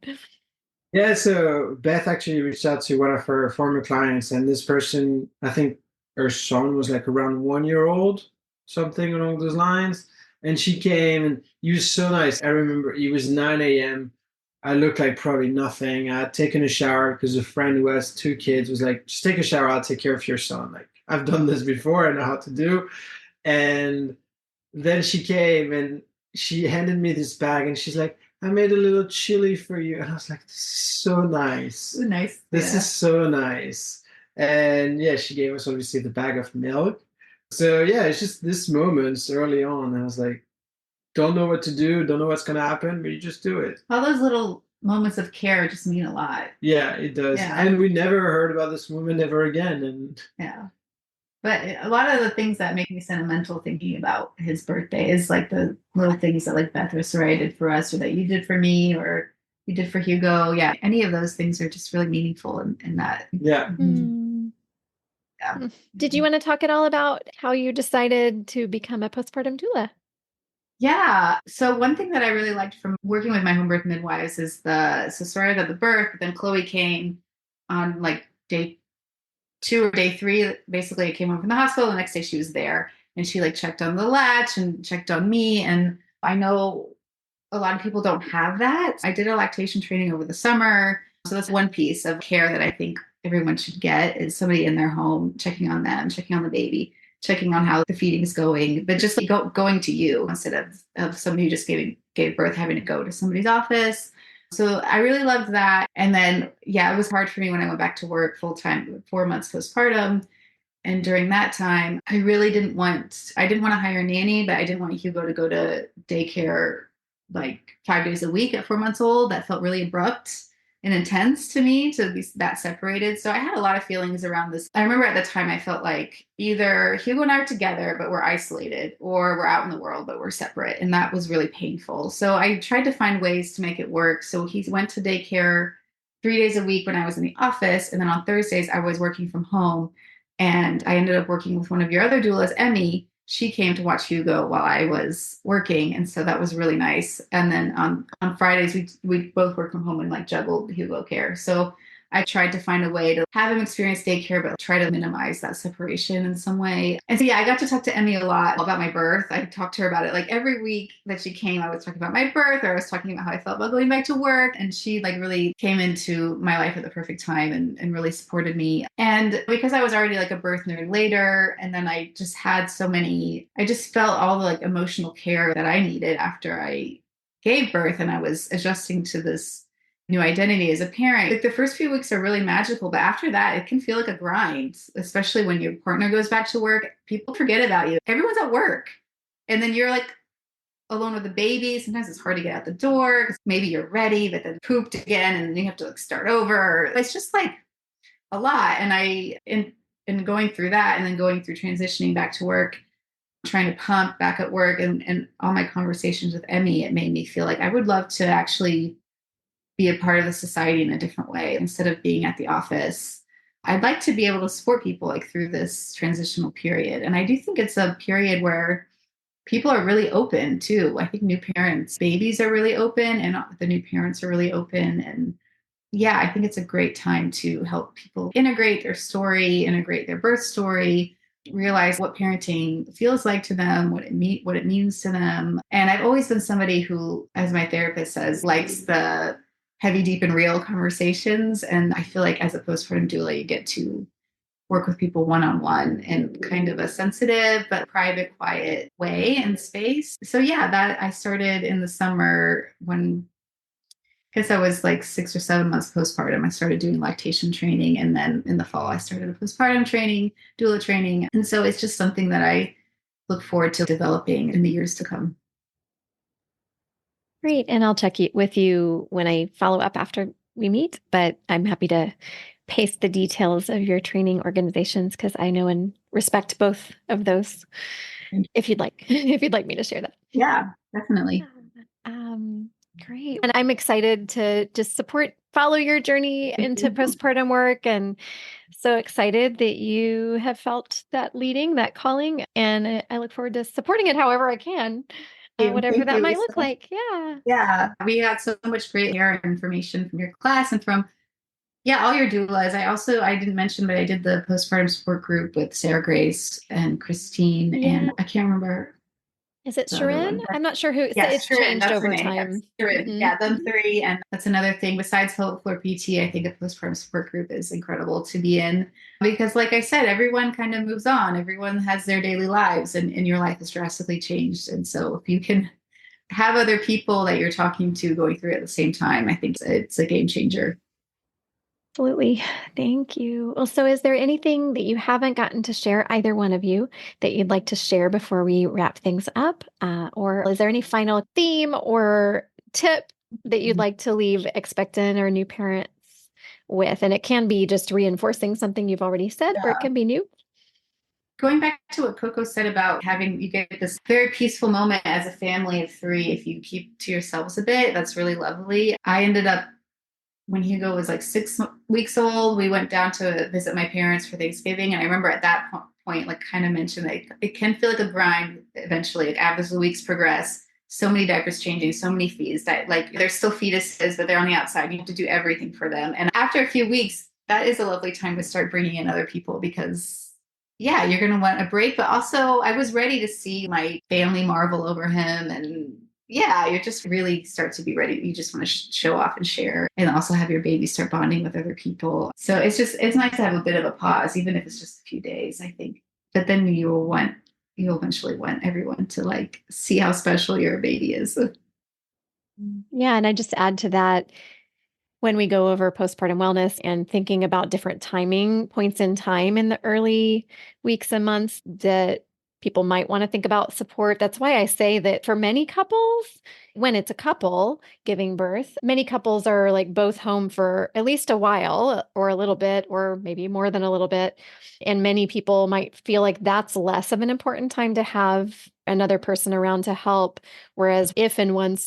Yeah, so Beth actually reached out to one of her former clients, and this person, I think her son was like around 1 year old, something along those lines. And she came, and he was so nice. I remember it was 9 a.m. I looked like probably nothing. I had taken a shower because a friend who has 2 kids was like, just take a shower, I'll take care of your son. Like, I've done this before, I know how to do. And then she came and she handed me this bag, and she's like, I made a little chili for you. And I was like, this is so nice. Nice. This is so nice. And yeah, she gave us obviously the bag of milk. So yeah, it's just this moments early on. I was like, don't know what to do, don't know what's going to happen, but you just do it. All those little moments of care just mean a lot. Yeah, it does. Yeah. And we never heard about this woman ever again. And yeah. But a lot of the things that make me sentimental thinking about his birthday is like the little things that like Beth or Soraya did for us, or that you did for me, or you did for Hugo. Yeah. Any of those things are just really meaningful in that. Yeah. Yeah. Did you want to talk at all about how you decided to become a postpartum doula? Yeah. So one thing that I really liked from working with my home birth midwives is so Soraya did the birth, but then Chloe came on like day 2 or day 3. Basically, I came home from the hospital. The next day she was there, and she like checked on the latch and checked on me. And I know a lot of people don't have that. I did a lactation training over the summer. So that's one piece of care that I think everyone should get, is somebody in their home checking on them, checking on the baby, checking on how the feeding's going, but just like going to you instead of somebody who just gave birth having to go to somebody's office. So I really loved that. And then, yeah, it was hard for me when I went back to work full time, 4 months postpartum. And during that time, I didn't want to hire a nanny, but I didn't want Hugo to go to daycare like 5 days a week at 4 months old. That felt really abrupt and intense to me to be that separated. So I had a lot of feelings around this. I remember at the time I felt like either Hugo and I are together, but we're isolated, or we're out in the world, but we're separate. And that was really painful. So I tried to find ways to make it work. So he went to daycare 3 days a week when I was in the office. And then on Thursdays, I was working from home. And I ended up working with one of your other doulas, Emmy. She came to watch Hugo while I was working. And so that was really nice. And then on Fridays, we both worked from home and like juggled Hugo care. So I tried to find a way to have him experience daycare, but try to minimize that separation in some way. And so, yeah, I got to talk to Emmy a lot about my birth. I talked to her about it like every week that she came. I was talking about my birth, or I was talking about how I felt about going back to work. And she like really came into my life at the perfect time and really supported me. And because I was already like a birth nerd later, and then I just had I just felt all the like emotional care that I needed after I gave birth, and I was adjusting to this new identity as a parent. Like the first few weeks are really magical, but after that, it can feel like a grind, especially when your partner goes back to work. People forget about you. Everyone's at work. And then you're like alone with the baby. Sometimes it's hard to get out the door because maybe you're ready, but then pooped again, and then you have to like start over. It's just like a lot. And in going through that, and then going through transitioning back to work, trying to pump back at work, and all my conversations with Emmy, it made me feel like I would love to actually be a part of the society in a different way instead of being at the office. I'd like to be able to support people like through this transitional period. And I do think it's a period where people are really open too. I think new parents, babies are really open, and the new parents are really open. And yeah, I think it's a great time to help people integrate their story, integrate their birth story, realize what parenting feels like to them, what it means to them. And I've always been somebody who, as my therapist says, likes the heavy, deep, and real conversations. And I feel like as a postpartum doula, you get to work with people one-on-one in kind of a sensitive but private, quiet way and space. So yeah, that I started in the summer when I guess I was like 6 or 7 months postpartum. I started doing lactation training. And then in the fall, I started a postpartum training, doula training. And so it's just something that I look forward to developing in the years to come. Great. And I'll check with you when I follow up after we meet, but I'm happy to paste the details of your training organizations because I know and respect both of those. If you'd like, if you'd like me to share that. Yeah, definitely. Great. And I'm excited to just follow your journey into postpartum work, and so excited that you have felt that leading, that calling, and I look forward to supporting it however I can, whatever Thank that you, might Lisa. look like. Yeah. Yeah, we got so much great information from your class and from all your doulas. I didn't mention, but I did the postpartum support group with Sarah Grace and Christine, and I can't remember. Is it the other Sharon? one. I'm not sure who. Yes, It's Sharon, changed that's over her name. time. Yes, Sharon. Yeah, them three. And that's another thing. Besides Hope for PT, I think a postpartum support group is incredible to be in because, like I said, everyone kind of moves on. Everyone has their daily lives, and your life has drastically changed. And so, if you can have other people that you're talking to going through it at the same time, I think it's a game changer. Absolutely. Thank you. Well, so is there anything that you haven't gotten to share, either one of you, that you'd like to share before we wrap things up? Or is there any final theme or tip that you'd like to leave expectant or new parents with? And it can be just reinforcing something you've already said, or it can be new. Going back to what Coco said about you get this very peaceful moment as a family of three. If you keep to yourselves a bit, that's really lovely. I ended up, when Hugo was like 6 weeks old, we went down to visit my parents for Thanksgiving. And I remember at that point, like kind of mentioned, like it can feel like a grind eventually, like as the weeks progress. So many diapers changing, so many feeds that like they're still fetuses, but they're on the outside. You have to do everything for them. And after a few weeks, that is a lovely time to start bringing in other people because you're going to want a break. But also I was ready to see my family marvel over him, and you just really start to be ready. You just want to show off and share, and also have your baby start bonding with other people. So it's nice to have a bit of a pause, even if it's just a few days, I think. But then you eventually want everyone to like see how special your baby is. Yeah. And I just add to that, when we go over postpartum wellness and thinking about different timing points in time in the early weeks and months that people might want to think about support. That's why I say that for many couples, when it's a couple giving birth, many couples are like both home for at least a while or a little bit, or maybe more than a little bit. And many people might feel like that's less of an important time to have another person around to help. Whereas if and when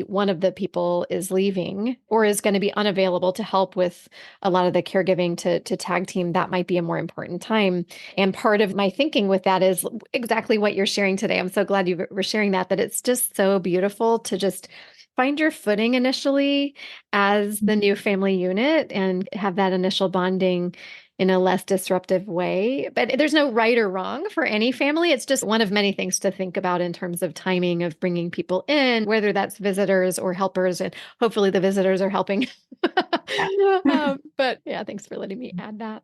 one of the people is leaving or is going to be unavailable to help with a lot of the caregiving to tag team, that might be a more important time. And part of my thinking with that is exactly what you're sharing today. I'm so glad you were sharing that it's just so beautiful to just find your footing initially as the new family unit and have that initial bonding in a less disruptive way. But there's no right or wrong for any family. It's just one of many things to think about in terms of timing of bringing people in, whether that's visitors or helpers. And hopefully the visitors are helping. But yeah, thanks for letting me add that.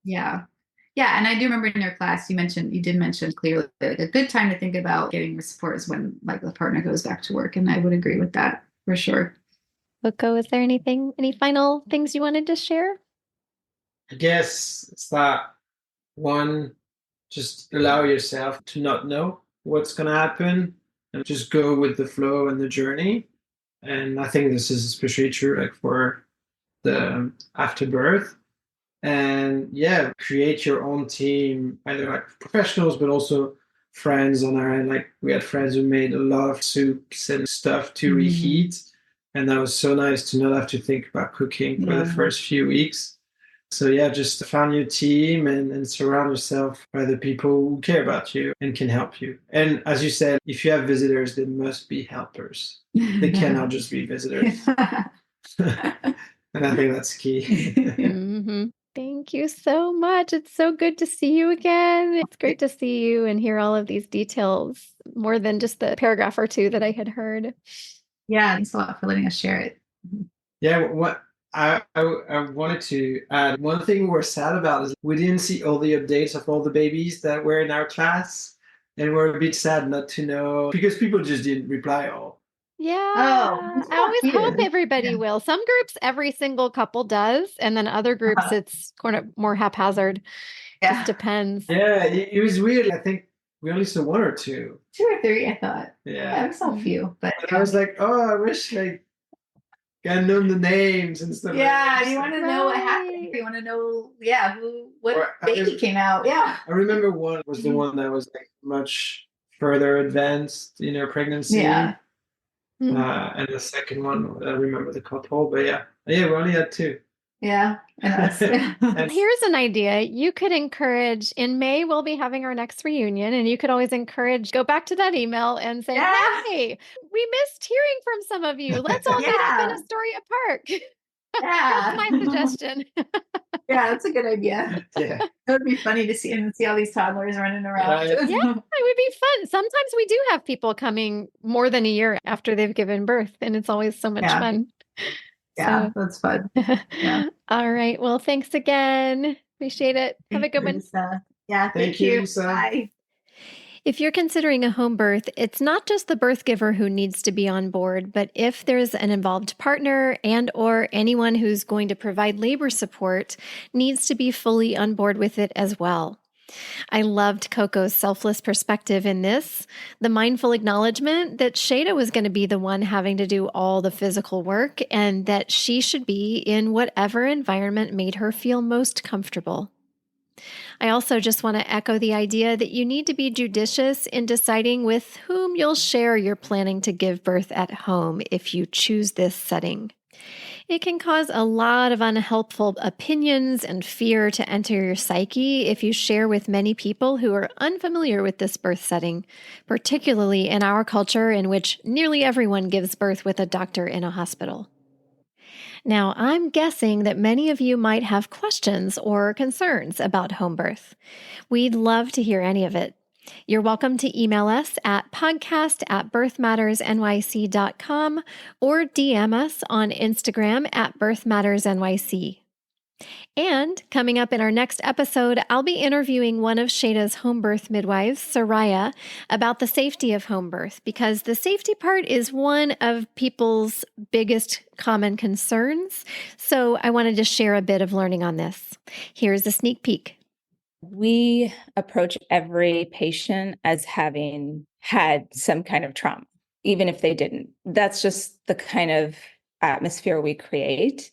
Yeah. Yeah. And I do remember in your class, you did mention clearly like a good time to think about getting support is when like the partner goes back to work. And I would agree with that for sure. Coco, is there any final things you wanted to share? I guess it's that one, just allow yourself to not know what's going to happen and just go with the flow and the journey. And I think this is especially true like for the after birth. And create your own team, either like professionals, but also friends on our end. Like we had friends who made a lot of soups and stuff to reheat. And that was so nice to not have to think about cooking for the first few weeks. So just find your team and surround yourself by the people who care about you and can help you. And as you said, if you have visitors, they must be helpers. They cannot just be visitors. And I think that's key. Thank you so much. It's so good to see you again. It's great to see you and hear all of these details, more than just the paragraph or two that I had heard. Yeah, thanks a lot for letting us share it. Yeah, what I wanted to add, one thing we're sad about is we didn't see all the updates of all the babies that were in our class. And we're a bit sad not to know because people just didn't reply all. Yeah. Oh, I always hope everybody will. Some groups, every single couple does. And then other groups, it's kind of more haphazard. Just depends. Yeah, it was weird. I think we only saw one or two. 2 or 3, I thought. Yeah. I saw a few, but And I was like, oh, I wish like I known the names and stuff. yeah, like that. you want to know what happened. You want to know, what baby came out. Yeah. I remember one was the one that was like much further advanced in her pregnancy. Yeah. And the second one, I remember the couple, but yeah, we only had 2. Yeah. And here's an idea. You could encourage, in May, we'll be having our next reunion, and you could always go back to that email and say, hey, we missed hearing from some of you. Let's all meet up in Astoria Park. Yeah. That's my suggestion. Yeah, that's a good idea. Yeah. It would be funny to see all these toddlers running around. Yeah, it would be fun. Sometimes we do have people coming more than a year after they've given birth, and it's always so much fun. Yeah, that's fun. Yeah. All right. Well, thanks again. Appreciate it. Have a good one. Lisa. Yeah, thank you. Lisa. Bye. If you're considering a home birth, it's not just the birth giver who needs to be on board, but if there's an involved partner and or anyone who's going to provide labor support needs to be fully on board with it as well. I loved Coco's selfless perspective in this, the mindful acknowledgement that Sheyda was going to be the one having to do all the physical work and that she should be in whatever environment made her feel most comfortable. I also just want to echo the idea that you need to be judicious in deciding with whom you'll share your planning to give birth at home if you choose this setting. It can cause a lot of unhelpful opinions and fear to enter your psyche if you share with many people who are unfamiliar with this birth setting, particularly in our culture in which nearly everyone gives birth with a doctor in a hospital. Now, I'm guessing that many of you might have questions or concerns about home birth. We'd love to hear any of it. You're welcome to email us at podcast@birthmattersnyc.com or DM us on Instagram at birthmattersnyc. And coming up in our next episode, I'll be interviewing one of Sheyda's home birth midwives, Soraya, about the safety of home birth, because the safety part is one of people's biggest common concerns. So I wanted to share a bit of learning on this. Here's a sneak peek. We approach every patient as having had some kind of trauma, even if they didn't. That's just the kind of atmosphere we create.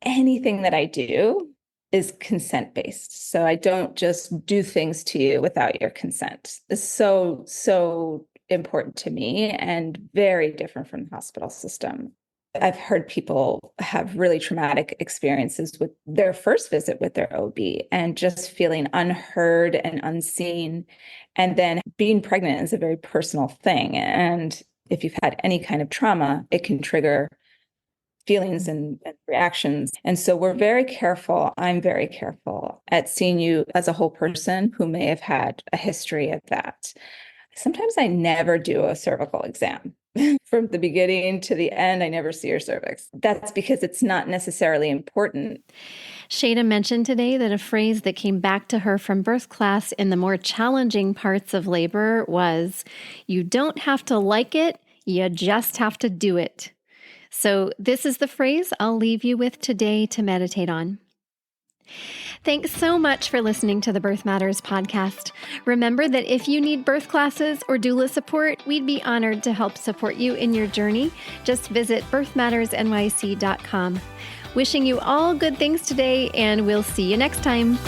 Anything that I do is consent-based. So I don't just do things to you without your consent. It's so important to me and very different from the hospital system. I've heard people have really traumatic experiences with their first visit with their OB and just feeling unheard and unseen. And then being pregnant is a very personal thing. And if you've had any kind of trauma, it can trigger feelings and reactions. And so we're very careful. I'm very careful at seeing you as a whole person who may have had a history of that. Sometimes I never do a cervical exam. From the beginning to the end, I never see your cervix. That's because it's not necessarily important. Sheyda mentioned today that a phrase that came back to her from birth class in the more challenging parts of labor was, "You don't have to like it, you just have to do it." So this is the phrase I'll leave you with today to meditate on. Thanks so much for listening to the Birth Matters podcast. Remember that if you need birth classes or doula support, we'd be honored to help support you in your journey. Just visit birthmattersnyc.com. Wishing you all good things today, and we'll see you next time.